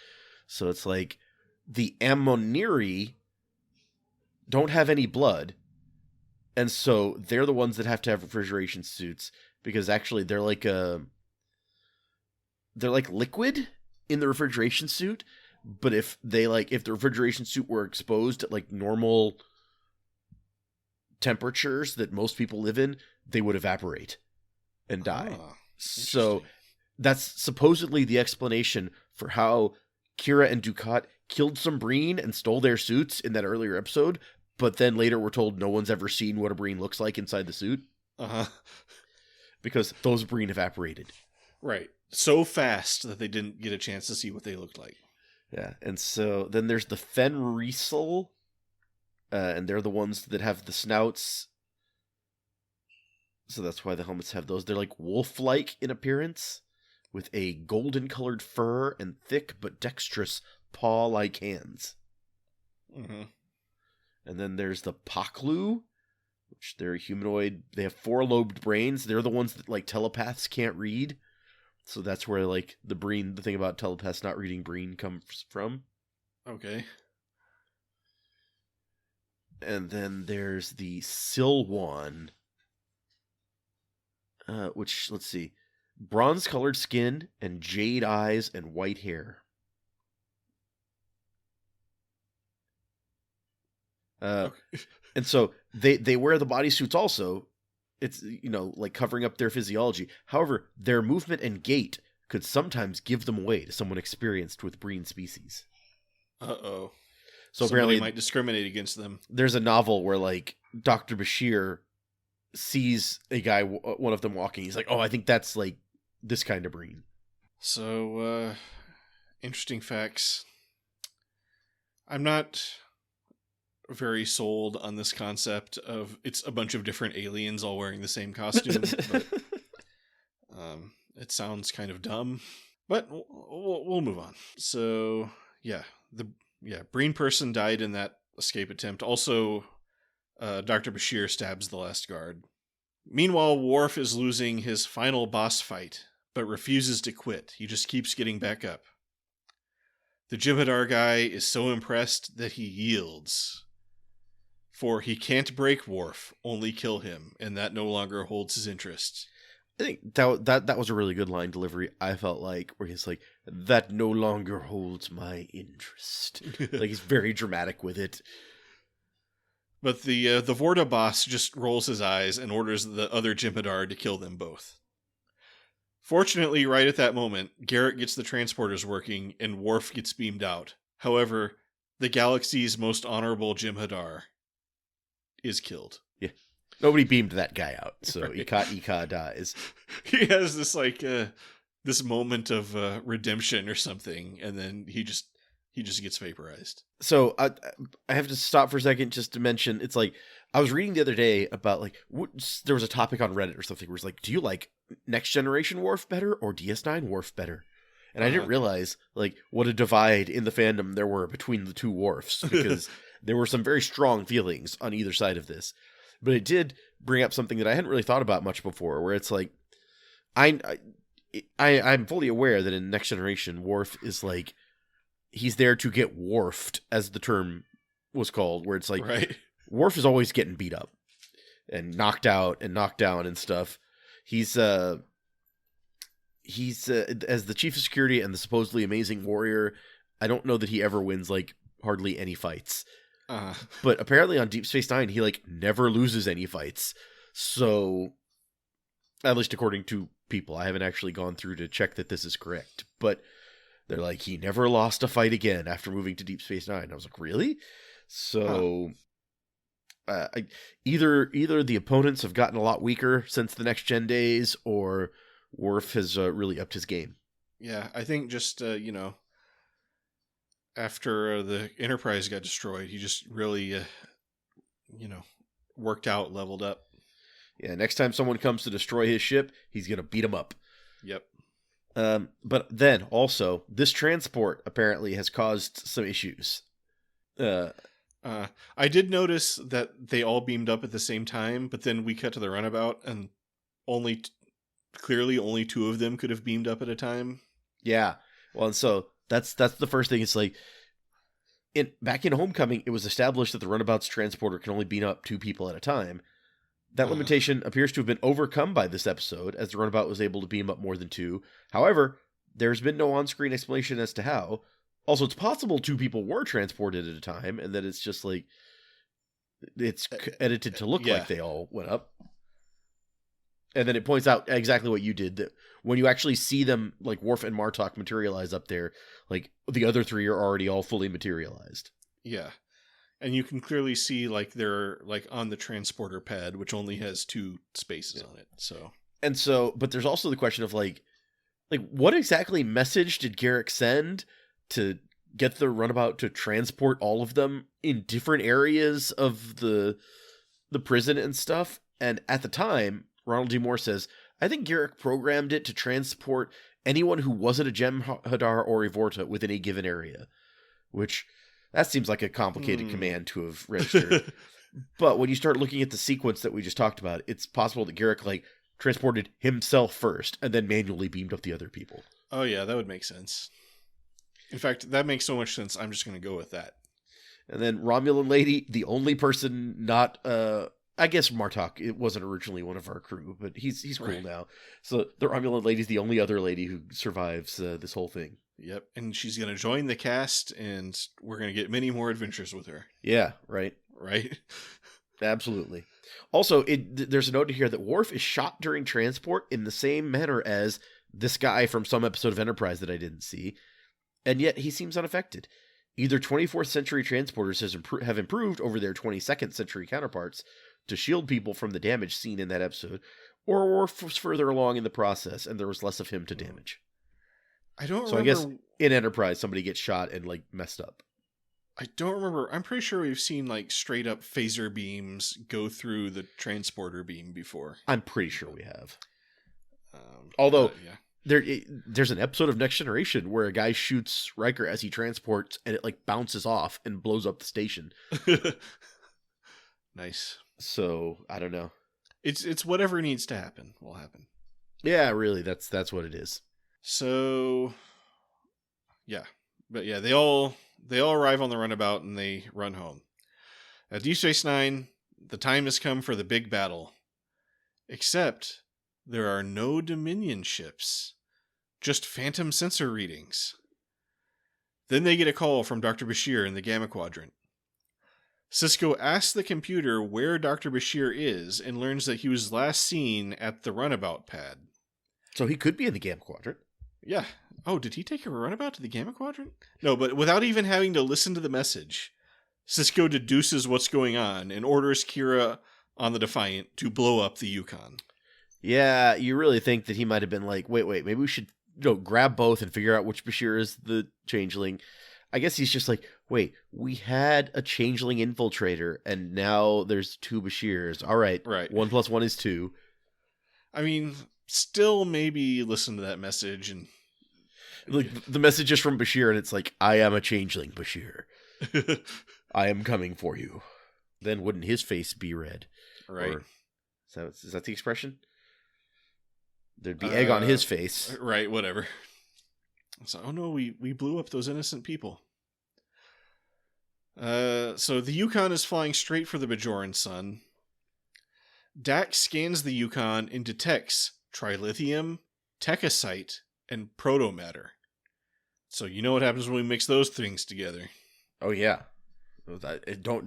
so it's like the Ammoniri don't have any blood. And so they're the ones that have to have refrigeration suits because actually they're like liquid in the refrigeration suit, but if the refrigeration suit were exposed at like normal temperatures that most people live in, they would evaporate and die. So that's supposedly the explanation for how Kira and Dukat killed some Breen and stole their suits in that earlier episode. But then later we're told no one's ever seen what a Breen looks like inside the suit. Because those Breen evaporated. Right. So fast that they didn't get a chance to see what they looked like. Yeah. And so then there's the Fenrisal. And they're the ones that have the snouts. So that's why the helmets have those. They're like wolf-like in appearance. With a golden-colored fur and thick but dexterous paw-like hands. Mm-hmm. And then there's the Paklu, which they're humanoid. They have 4-lobed brains. They're the ones that like telepaths can't read. So that's where like the thing about telepaths not reading Breen comes from. Okay. And then there's the Silwan, which, let's see, bronze-colored skin and jade eyes and white hair. And so they wear the bodysuits also. It's, like covering up their physiology. However, their movement and gait could sometimes give them away to someone experienced with Breen species. Uh-oh. So Somebody apparently might discriminate against them. there's a novel where, like, Dr. Bashir sees a guy, one of them walking. He's like, oh, I think that's, like, this kind of Breen. So, interesting facts. I'm not very sold on this concept of it's a bunch of different aliens all wearing the same costume, but it sounds kind of dumb. But we'll move on. So, Breen person died in that escape attempt. Also, Dr. Bashir stabs the last guard. Meanwhile, Worf is losing his final boss fight, but refuses to quit. He just keeps getting back up. The Jem'Hadar guy is so impressed that he yields. For he can't break Worf, only kill him, and that no longer holds his interest. I think that was a really good line delivery, I felt like, where he's like, that no longer holds my interest. Like, he's very dramatic with it. But the Vorta boss just rolls his eyes and orders the other Jem'Hadar to kill them both. Fortunately, right at that moment, Garrett gets the transporters working and Worf gets beamed out. However, the galaxy's most honorable Jem'Hadar is killed. Yeah. Nobody beamed that guy out, so Right. Ika dies. He has this this moment of redemption or something, and then he just gets vaporized. So I have to stop for a second just to mention, it's like, I was reading the other day about, like, there was a topic on Reddit or something where it's like, do you like Next Generation Worf better or DS9 Worf better? And I didn't realize, like, what a divide in the fandom there were between the two Worfs, because there were some very strong feelings on either side of this. But it did bring up something that I hadn't really thought about much before, where it's like, I'm fully aware that in Next Generation, Worf is like, he's there to get Worfed, as the term was called, where it's like, right. Worf is always getting beat up and knocked out and knocked down and stuff. He's as the chief of security and the supposedly amazing warrior, I don't know that he ever wins, like, hardly any fights. But apparently on Deep Space Nine, he, like, never loses any fights. So, at least according to people, I haven't actually gone through to check that this is correct, but they're like, he never lost a fight again after moving to Deep Space Nine. I was like, really? So, either the opponents have gotten a lot weaker since the Next Gen days, or Worf has really upped his game. Yeah, I think just, after the Enterprise got destroyed, he just really, worked out, leveled up. Yeah, next time someone comes to destroy his ship, he's going to beat him up. Yep. But then, also, this transport apparently has caused some issues. I did notice that they all beamed up at the same time, but then we cut to the runabout, and clearly only two of them could have beamed up at a time. Yeah. Well, and so that's the first thing. It's like, back in Homecoming, it was established that the runabout's transporter can only beam up two people at a time. That limitation appears to have been overcome by this episode, as the runabout was able to beam up more than two. However, there's been no on-screen explanation as to how. Also, it's possible two people were transported at a time, and that it's just like, it's edited to look like they all went up. And then it points out exactly what you did, that when you actually see them, like Worf and Martok, materialize up there, like, the other three are already all fully materialized. Yeah. And you can clearly see, like, they're, like, on the transporter pad, which only has two spaces on it. So, but there's also the question of, like, what exactly message did Garrick send to get the runabout to transport all of them in different areas of the prison and stuff? And at the time, Ronald D. Moore says, I think Garrick programmed it to transport anyone who wasn't a Jem'Hadar or a Vorta within a given area, which, that seems like a complicated command to have registered. But when you start looking at the sequence that we just talked about, it's possible that Garrick, like, transported himself first and then manually beamed up the other people. Oh yeah, that would make sense. In fact, that makes so much sense, I'm just going to go with that. And then Romulan lady, the only person not, I guess Martok, it wasn't originally one of our crew, but he's cool now. So the Romulan lady's the only other lady who survives this whole thing. Yep, and she's going to join the cast, and we're going to get many more adventures with her. Yeah, right. Right? Absolutely. Also, there's a note here that Worf is shot during transport in the same manner as this guy from some episode of Enterprise that I didn't see, and yet he seems unaffected. Either 24th century transporters have improved over their 22nd century counterparts to shield people from the damage seen in that episode, or were further along in the process and there was less of him to damage. I don't so remember. I guess in Enterprise, somebody gets shot and like messed up. I don't remember. I'm pretty sure we've seen like straight up phaser beams go through the transporter beam before. I'm pretty sure we have. Although yeah. there's an episode of Next Generation where a guy shoots Riker as he transports and it like bounces off and blows up the station. Nice. So I don't know. It's whatever needs to happen will happen. Yeah, really. That's what it is. So yeah, but yeah, they all arrive on the runabout and they run home. At DS9, the time has come for the big battle. Except there are no Dominion ships, just phantom sensor readings. Then they get a call from Dr. Bashir in the Gamma Quadrant. Sisko asks the computer where Dr. Bashir is and learns that he was last seen at the runabout pad. So he could be in the Gamma Quadrant. Yeah. Oh, did he take a runabout to the Gamma Quadrant? No, but without even having to listen to the message, Sisko deduces what's going on and orders Kira on the Defiant to blow up the Yukon. Yeah, you really think that he might have been like, wait, maybe we should grab both and figure out which Bashir is the changeling. I guess he's just like, wait, we had a changeling infiltrator and now there's two Bashirs. All right. 1 + 1 is 2. I mean, still maybe listen to that message and like the message is from Bashir and it's like, I am a changeling, Bashir. I am coming for you. Then wouldn't his face be red? Right. Or, is that the expression? There'd be egg on his face. Right, whatever. So, oh no, we blew up those innocent people. So the Yukon is flying straight for the Bajoran sun. Dax scans the Yukon and detects trilithium, techosite, and protomatter. So you know what happens when we mix those things together. Oh yeah.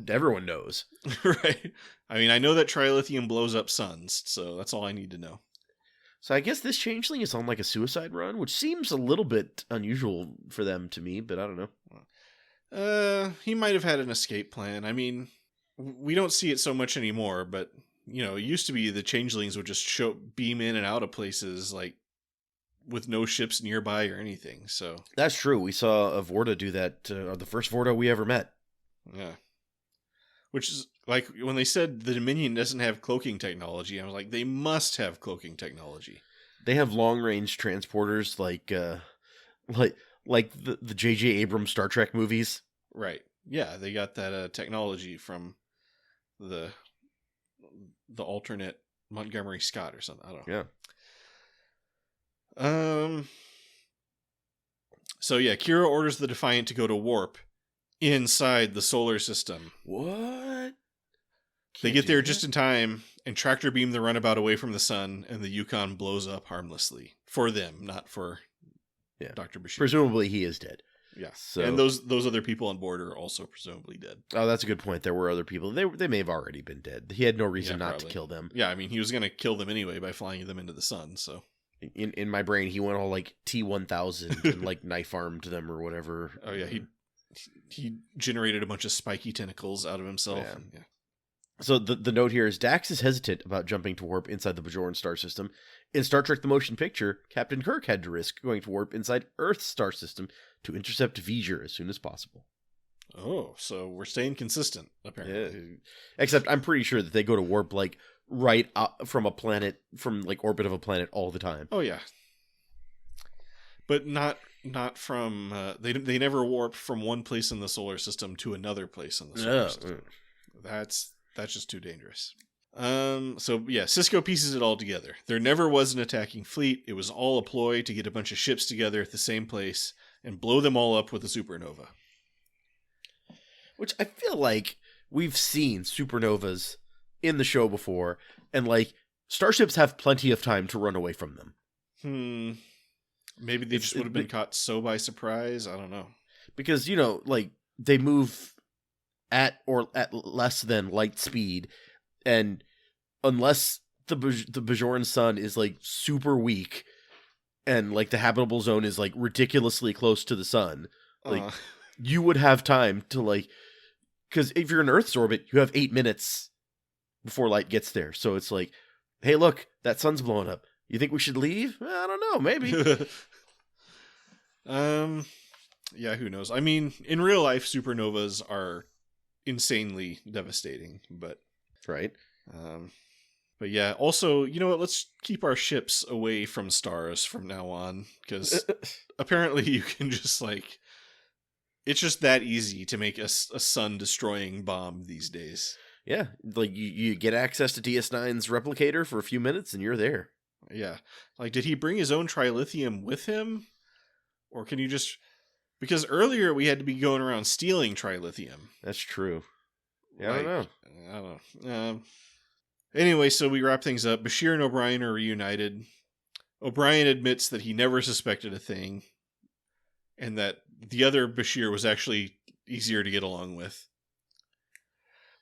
Everyone knows. Right. I mean, I know that trilithium blows up suns, so that's all I need to know. So I guess this changeling is on like a suicide run, which seems a little bit unusual for them to me, but I don't know. He might have had an escape plan. I mean, we don't see it so much anymore, but you know, it used to be the changelings would just beam in and out of places like with no ships nearby or anything. So that's true. We saw a Vorta do that, the first Vorta we ever met. Yeah. Which is like when they said the Dominion doesn't have cloaking technology, I was like, they must have cloaking technology. They have long range transporters like the J.J. Abrams Star Trek movies. Right. Yeah, they got that technology from the alternate Montgomery Scott or something. I don't know. Yeah. So yeah, Kira orders the Defiant to go to warp inside the solar system. What? They get there just in time and tractor beam the runabout away from the sun, and the Yukon blows up harmlessly. For them, not for Dr. Bashir. Presumably he is dead. Yeah. So, and those other people on board are also presumably dead. Oh, that's a good point. There were other people. They may have already been dead. He had no reason not to kill them. Yeah, I mean, he was going to kill them anyway by flying them into the sun, so. In my brain, he went all like T-1000 and like knife armed them or whatever. Oh, yeah, he generated a bunch of spiky tentacles out of himself. Yeah. And, So the note here is Dax is hesitant about jumping to warp inside the Bajoran star system. In Star Trek The Motion Picture, Captain Kirk had to risk going to warp inside Earth's star system to intercept V'ger as soon as possible. Oh, so we're staying consistent, apparently. Yeah. Except I'm pretty sure that they go to warp like right from a planet, from like orbit of a planet all the time. Oh yeah. But not from they never warp from one place in the solar system to another place in the solar system. That's just too dangerous. So yeah, Sisko pieces it all together. There never was an attacking fleet. It was all a ploy to get a bunch of ships together at the same place and blow them all up with a supernova. Which I feel like we've seen supernovas in the show before, and like starships have plenty of time to run away from them. Maybe they just would have been caught so by surprise. I don't know. Because, like they move at less than light speed, and unless the Bajoran sun is like super weak and like the habitable zone is like ridiculously close to the sun, like Uh, you would have time to like, because if you're in Earth's orbit, you have 8 minutes before light gets there. So it's like, hey, look, that sun's blowing up. You think we should leave? I don't know, maybe. yeah, who knows? I mean, in real life, supernovas are insanely devastating, but Right. but yeah, also, you know what? Let's keep our ships away from stars from now on, because apparently you can just like, it's just that easy to make a sun-destroying bomb these days. Yeah, like you get access to DS9's replicator for a few minutes and you're there. Yeah. Like, did he bring his own trilithium with him? Or can you just... Because earlier we had to be going around stealing trilithium. That's true. Yeah, Like, I don't know. Anyway, so we wrap things up. Bashir and O'Brien are reunited. O'Brien admits that he never suspected a thing, and that the other Bashir was actually easier to get along with.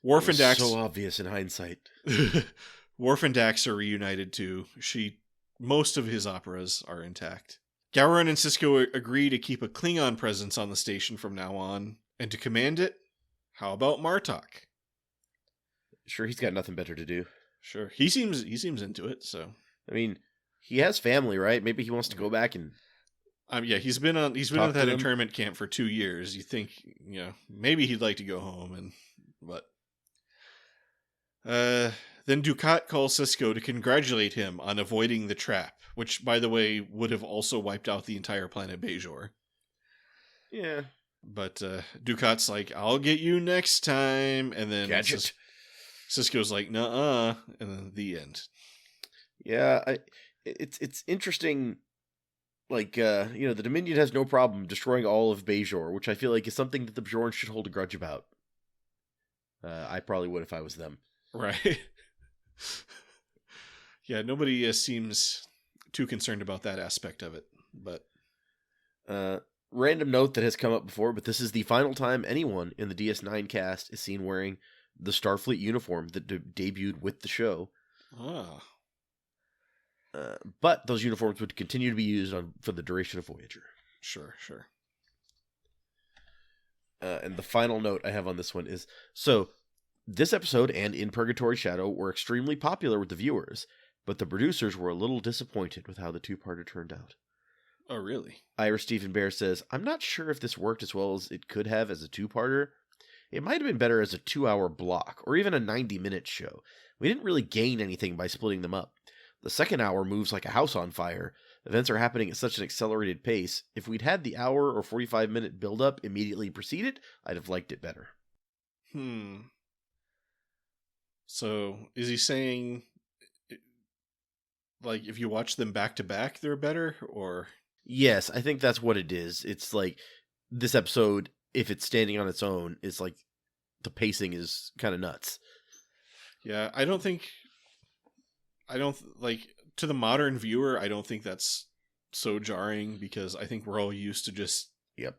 Worf and Dax... so obvious in hindsight. Worf and Dax are reunited too. Most of his operas are intact. Gowron and Sisko agree to keep a Klingon presence on the station from now on, and to command it, how about Martok? Sure, he's got nothing better to do. Sure, he seems into it. So, I mean, he has family, right? Maybe he wants to go back and... yeah, he's been at Talk that to them. internment camp for 2 years. You think, maybe he'd like to go home, but then Dukat calls Sisko to congratulate him on avoiding the trap, which, by the way, would have also wiped out the entire planet Bajor. Yeah. But Dukat's like, I'll get you next time. And then Gadget. Sisko's like, nuh-uh. And then the end. Yeah, it's interesting. Like, the Dominion has no problem destroying all of Bajor, which I feel like is something that the Bajorans should hold a grudge about. I probably would if I was them. Right. Yeah, nobody seems too concerned about that aspect of it. But random note that has come up before, but this is the final time anyone in the DS9 cast is seen wearing the Starfleet uniform that debuted with the show. Ah. But those uniforms would continue to be used for the duration of Voyager. Sure. And the final note I have on this one is, so this episode and In Purgatory Shadow were extremely popular with the viewers, but the producers were a little disappointed with how the two-parter turned out. Oh, really? Ira Stephen Bear says, I'm not sure if this worked as well as it could have as a two-parter. It might have been better as a 2-hour block, or even a 90-minute show. We didn't really gain anything by splitting them up. The second hour moves like a house on fire. Events are happening at such an accelerated pace. If we'd had the hour or 45-minute build-up immediately preceded, I'd have liked it better. So, is he saying, like, if you watch them back-to-back, they're better, or... Yes, I think that's what it is. It's like, this episode, if it's standing on its own, it's like, the pacing is kind of nuts. Yeah, to the modern viewer, I don't think that's so jarring, because I think we're all used to just... Yep.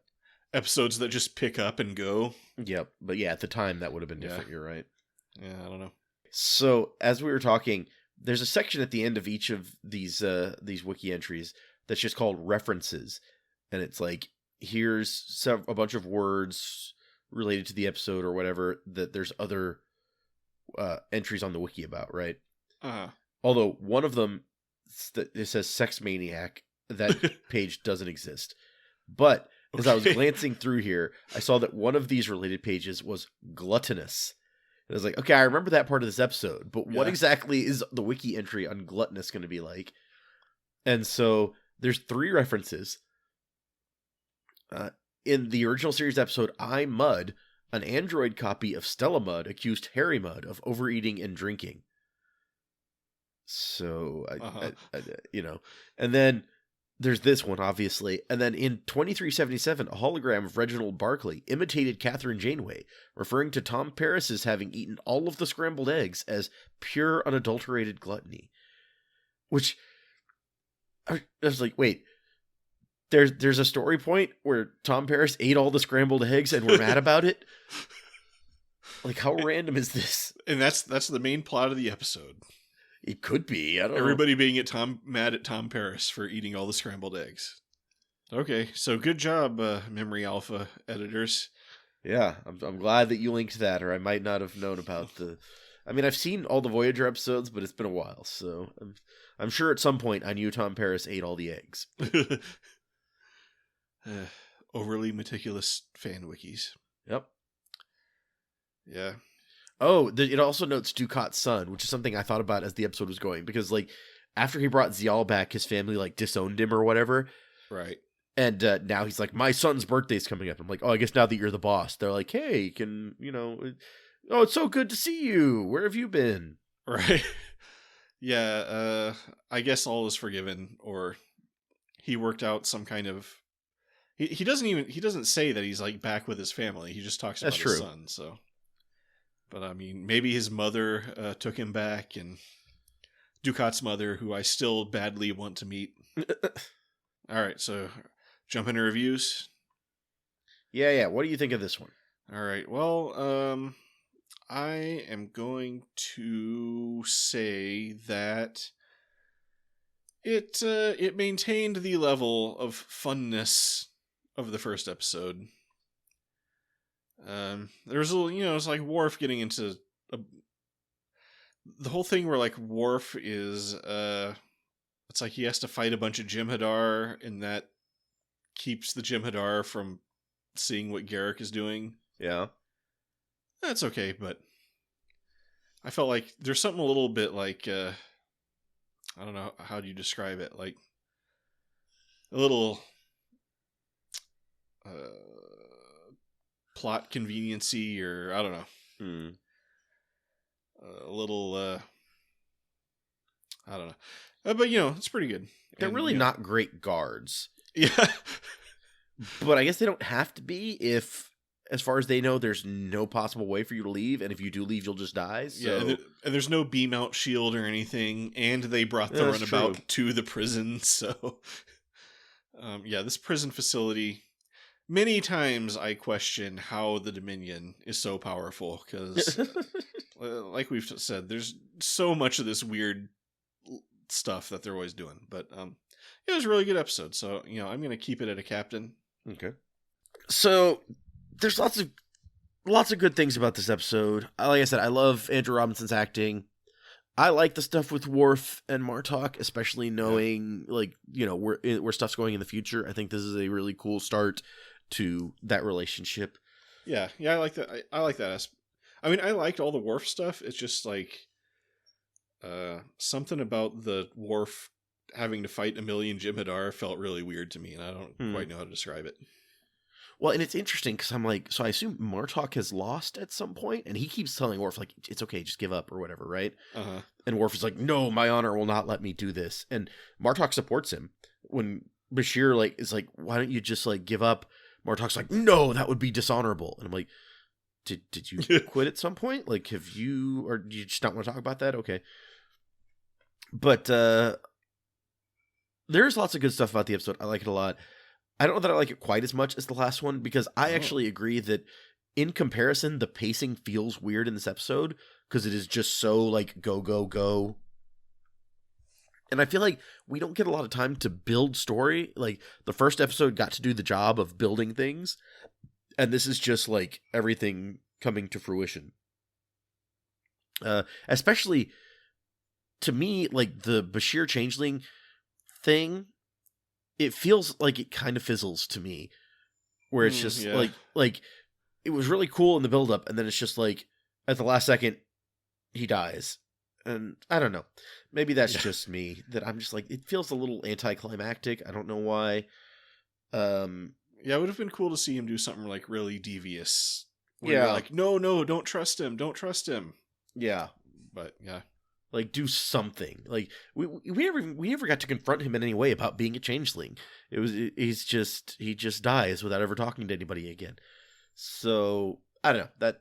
Episodes that just pick up and go. Yep, but yeah, at the time, that would have been different, You're right. Yeah, I don't know. So, as we were talking, there's a section at the end of each of these wiki entries that's just called references. And it's like, here's a bunch of words related to the episode or whatever that there's other entries on the wiki about, right? Uh-huh. Although one of them, it says Sex Maniac, that page doesn't exist. But as I was glancing through here, I saw that one of these related pages was gluttonous. And I was like, okay, I remember that part of this episode, but what exactly is the wiki entry on gluttonous going to be like? And so there's 3 references. In the original series episode, I Mud, an android copy of Stella Mud accused Harry Mudd of overeating and drinking. So, and then there's this one, obviously. And then in 2377, a hologram of Reginald Barclay imitated Catherine Janeway, referring to Tom Paris having eaten all of the scrambled eggs as pure, unadulterated gluttony. Which, I was like, wait, there's a story point where Tom Paris ate all the scrambled eggs and we're mad about it? Like, how random is this? And that's the main plot of the episode. It could be. I don't know. Everybody being mad at Tom Paris for eating all the scrambled eggs. Okay, so good job, Memory Alpha editors. Yeah, I'm glad that you linked that, or I might not have known about the... I mean, I've seen all the Voyager episodes, but it's been a while, so I'm sure at some point I knew Tom Paris ate all the eggs. Overly meticulous fan wikis. Yep. Yeah. Oh, it also notes Dukat's son, which is something I thought about as the episode was going, because, like, after he brought Zial back, his family, like, disowned him or whatever. Right. And now he's like, my son's birthday's coming up. I'm like, oh, I guess now that you're the boss, they're like, hey, oh, it's so good to see you. Where have you been? Right. Yeah, I guess all is forgiven, or he worked out some kind of... He doesn't say that he's, like, back with his family. He just talks about his son, so... But, I mean, maybe his mother took him back, and Dukat's mother, who I still badly want to meet. All right, so jump into reviews. Yeah. What do you think of this one? All right, well, I am going to say that it maintained the level of funness of the first episode. There was a little, it's like Worf getting into the whole thing where, like, Worf is, it's like he has to fight a bunch of Jem'Hadar, and that keeps the Jem'Hadar from seeing what Garrick is doing. Yeah. That's okay, but I felt like there's something a little bit like, I don't know, how do you describe it? Like, a little, plot conveniency, or I don't know. A little, I don't know. But, it's pretty good. They're really not great guards. Yeah. But I guess they don't have to be if, as far as they know, there's no possible way for you to leave. And if you do leave, you'll just die. So. Yeah, and there's no beam out shield or anything. And they brought the runabout to the prison. So, this prison facility... Many times I question how the Dominion is so powerful, because, like we've said, there's so much of this weird stuff that they're always doing. But it was a really good episode, so I'm going to keep it at a captain. Okay. So there's lots of good things about this episode. Like I said, I love Andrew Robinson's acting. I like the stuff with Worf and Martok, especially knowing where stuff's going in the future. I think this is a really cool start to that relationship. Yeah, I like that. I like that. I mean, I liked all the Worf stuff. It's just like something about the Worf having to fight a million Jem'Hadar felt really weird to me, and I don't quite know how to describe it. Well, and it's interesting because I'm like, so I assume Martok has lost at some point, and he keeps telling Worf, like, it's okay, just give up or whatever, right? Uh-huh. And Worf is like, no, my honor will not let me do this. And Martok supports him. When Bashir is like, why don't you just give up? Martok's like, no, that would be dishonorable. And I'm like, did you quit at some point? Like, have you, or do you just not want to talk about that? Okay. But there's lots of good stuff about the episode. I like it a lot. I don't know that I like it quite as much as the last one, because I actually agree that in comparison, the pacing feels weird in this episode, because it is just so go, go, go. And I feel like we don't get a lot of time to build story. Like, the first episode got to do the job of building things, and this is just everything coming to fruition. Especially to me, the Bashir Changeling thing, it feels like it kind of fizzles to me, where it's just like it was really cool in the build-up, and then it's just at the last second he dies. And I don't know. Maybe that's just me, that I'm just it feels a little anticlimactic. I don't know why. It would have been cool to see him do something really devious. Where you're no, don't trust him. Don't trust him. Yeah. But yeah. Do something. We never got to confront him in any way about being a changeling. He just dies without ever talking to anybody again. So I don't know.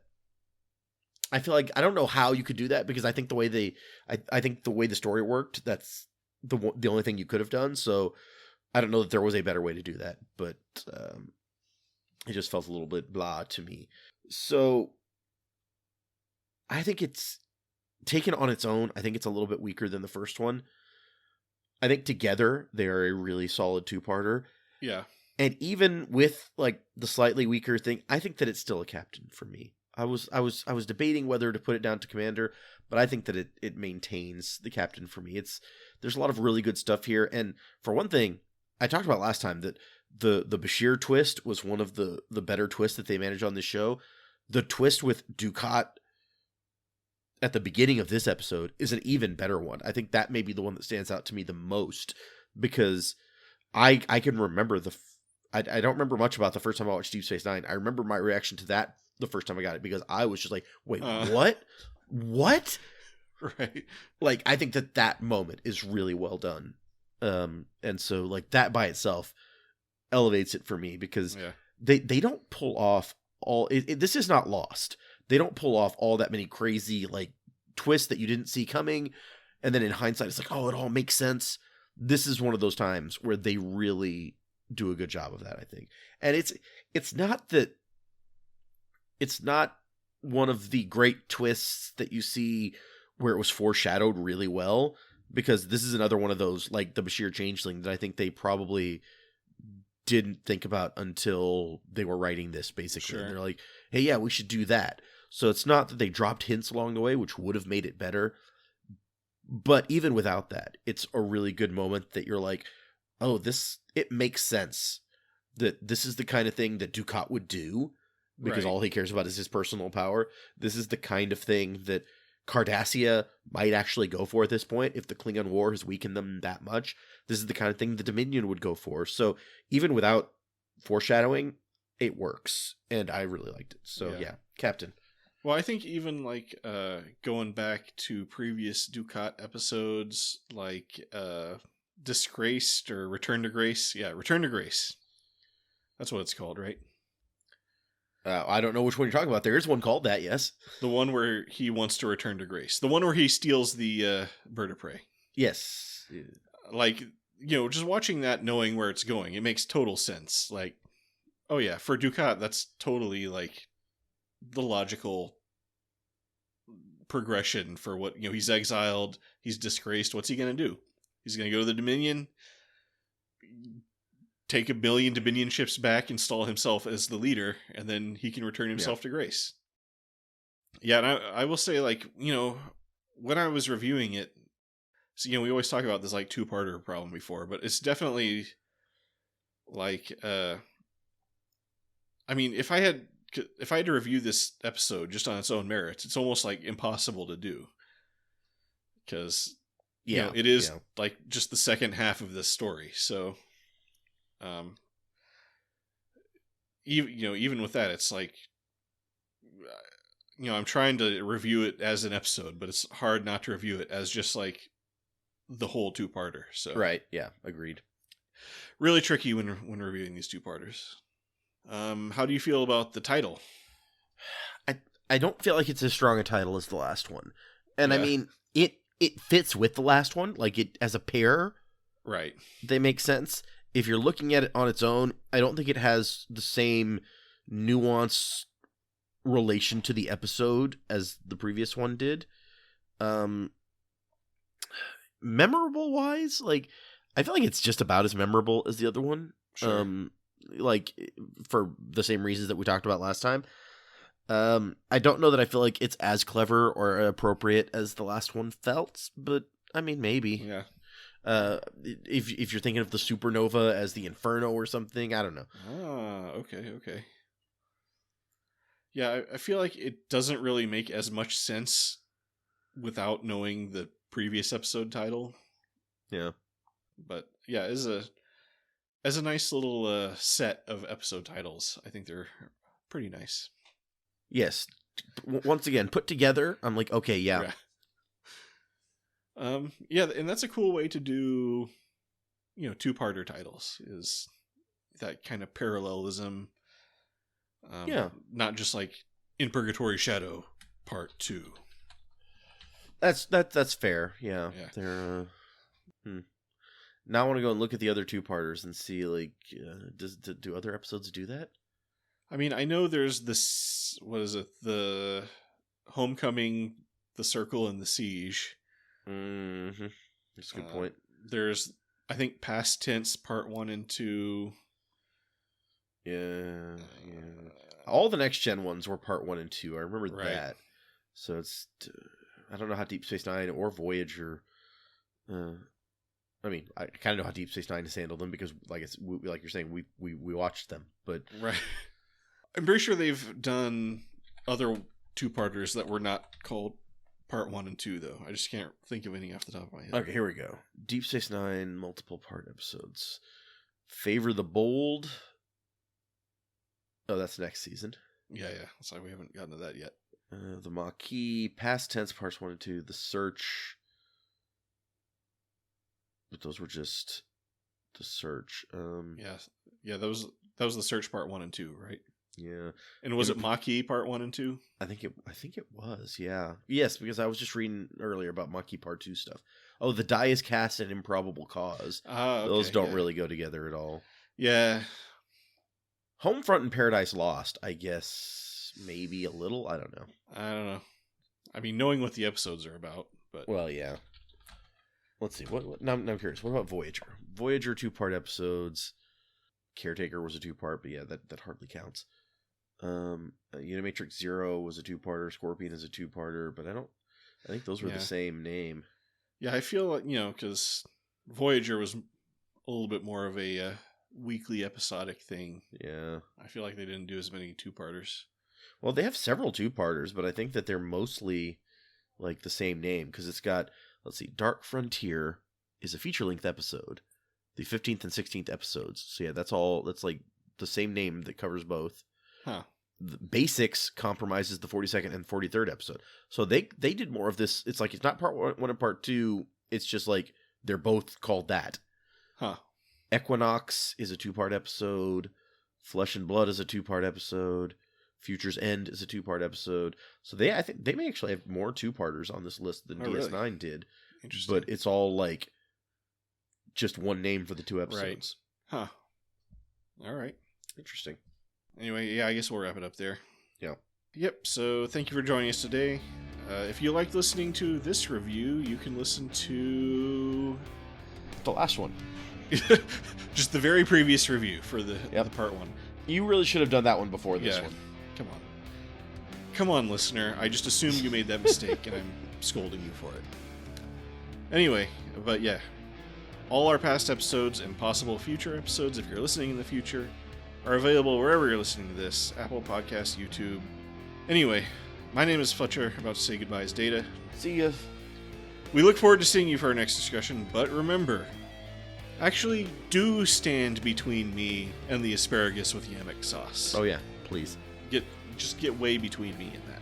I feel like I don't know how you could do that, because I think the way the story worked, that's the only thing you could have done. So I don't know that there was a better way to do that, but it just felt a little bit blah to me. So I think it's taken on its own, I think it's a little bit weaker than the first one. I think together they are a really solid two-parter. Yeah. And even with like the slightly weaker thing, I think that it's still a captain for me. I was debating whether to put it down to commander, but I think that it maintains the captain for me. There's a lot of really good stuff here, and for one thing, I talked about last time that the Bashir twist was one of the better twists that they managed on this show. The twist with Dukat at the beginning of this episode is an even better one. I think that may be the one that stands out to me the most, because I can remember I don't remember much about the first time I watched Deep Space Nine. I remember my reaction to that the first time I got it, because I was just like, wait, what? What? Right. Like, I think that moment is really well done. And so like that by itself elevates it for me, because they don't pull off all this is not Lost. They don't pull off all that many crazy like twists that you didn't see coming, and then in hindsight it's like, oh, it all makes sense. This is one of those times where they really do a good job of that, I think. And it's not one of the great twists that you see where it was foreshadowed really well, because this is another one of those, like the Bashir changeling, that I think they probably didn't think about until they were writing this, basically. Sure. And they're like, hey, yeah, we should do that. So it's not that they dropped hints along the way, which would have made it better. But even without that, it's a really good moment that you're like, oh, it makes sense that this is the kind of thing that Dukat would do, because all he cares about is his personal power. This is the kind of thing that Cardassia might actually go for at this point if the Klingon War has weakened them that much. This is the kind of thing the Dominion would go for. So even without foreshadowing, it works, and I really liked it. So yeah, Captain. Well, I think even like going back to previous Dukat episodes, like Disgraced or Return to Grace. Yeah, Return to Grace. That's what it's called, right? I don't know which one you're talking about. There is one called that, yes. The one where he wants to return to Grace. The one where he steals the bird of prey. Yes. Like, just watching that, knowing where it's going, it makes total sense. Like, oh yeah, for Dukat, that's totally like the logical progression for what, he's exiled, he's disgraced. What's he going to do? He's going to go to the Dominion, take 1 billion Dominion ships back, install himself as the leader, and then he can return himself to Grace. Yeah, and I will say, like, when I was reviewing it, so, we always talk about this, like, two-parter problem before, but it's definitely, like, I mean, if I had to review this episode just on its own merits, it's almost, like, impossible to do. Because, it is, like, just the second half of this story, so... even with that, it's like, I'm trying to review it as an episode, but it's hard not to review it as just like the whole two-parter. So right, yeah, agreed. Really tricky when reviewing these two-parters. How do you feel about the title? I don't feel like it's as strong a title as the last one, and I mean it fits with the last one, like it as a pair. Right, they make sense. If you're looking at it on its own, I don't think it has the same nuance relation to the episode as the previous one did. Memorable wise, like, I feel like it's just about as memorable as the other one. Sure. Like, for the same reasons that we talked about last time. I don't know that I feel like it's as clever or appropriate as the last one felt, but I mean, maybe. Yeah. If you're thinking of the supernova as the Inferno or something, I don't know. Okay. Yeah, I feel like it doesn't really make as much sense without knowing the previous episode title. Yeah. But yeah, as a nice little set of episode titles, I think they're pretty nice. Yes. Once again, put together, I'm like, okay, yeah. Yeah, and that's a cool way to do, two-parter titles, is that kind of parallelism. Not just like In Purgatory Shadow Part 2. That's fair. Yeah. They're now I want to go and look at the other two-parters and see, like, do other episodes do that? I mean, I know there's this, what is it, the Homecoming the Circle and the Siege. Mm-hmm. That's a good point. There's, I think, Past Tense Part 1 and 2. Yeah. All the next gen ones were Part 1 and 2. I remember that. So it's, I don't know how Deep Space Nine or Voyager. I mean, I kind of know how Deep Space Nine has handled them because, like you're saying, we watched them. But right, I'm pretty sure they've done other two-parters that were not called Part 1 and 2, though. I just can't think of any off the top of my head. Okay, here we go. Deep Space Nine, multiple part episodes. Favor the Bold. Oh, that's next season. Yeah. It's like we haven't gotten to that yet. The Maquis, Past Tense, Parts 1 and 2. The Search. But those were just the Search. Yeah. That was the Search Part 1 and 2, right? Yeah. And was it Maquis Part 1 and 2? I think it was, yeah. Yes, because I was just reading earlier about Maquis Part 2 stuff. Oh, the Die is Cast and Improbable Cause. Okay, those don't really go together at all. Yeah. Homefront and Paradise Lost, I guess maybe a little. I don't know. I mean, knowing what the episodes are about, but well, yeah. Let's see. What now I'm curious. What about Voyager? Voyager 2-part episodes. Caretaker was a 2-part, but yeah, that hardly counts. Unimatrix Zero was a 2-parter. Scorpion is a 2-parter, but I think those were the same name. Yeah, I feel like, because Voyager was a little bit more of a weekly episodic thing. Yeah. I feel like they didn't do as many 2-parters. Well, they have several 2-parters, but I think that they're mostly like the same name because it's got, let's see, Dark Frontier is a feature-length episode. The 15th and 16th episodes. So yeah, that's like the same name that covers both. Huh. The Basics compromises the 42nd and 43rd episode. So they did more of this. It's like it's not part 1 and part 2. It's just like they're both called that. Huh. Equinox is a 2-part episode. Flesh and Blood is a 2-part episode. Future's End is a 2-part episode. So I think they may actually have more 2-parters on this list than DS9 did. Interesting. But it's all like just one name for the 2 episodes. Right. Huh. All right. Interesting. Anyway, yeah, I guess we'll wrap it up there. Yeah. Yep, so thank you for joining us today. If you liked listening to this review, you can listen to the last one. Just the very previous review for the part 1. You really should have done that one before this one. Come on, listener. I just assumed you made that mistake, and I'm scolding you for it. Anyway, but yeah. All our past episodes and possible future episodes, if you're listening in the future, are available wherever you're listening to this. Apple Podcasts, YouTube. Anyway, my name is Fletcher, about to say goodbye as Data. See ya. We look forward to seeing you for our next discussion, but remember, actually do stand between me and the asparagus with Yamek sauce. Oh yeah, please. Just get way between me and that.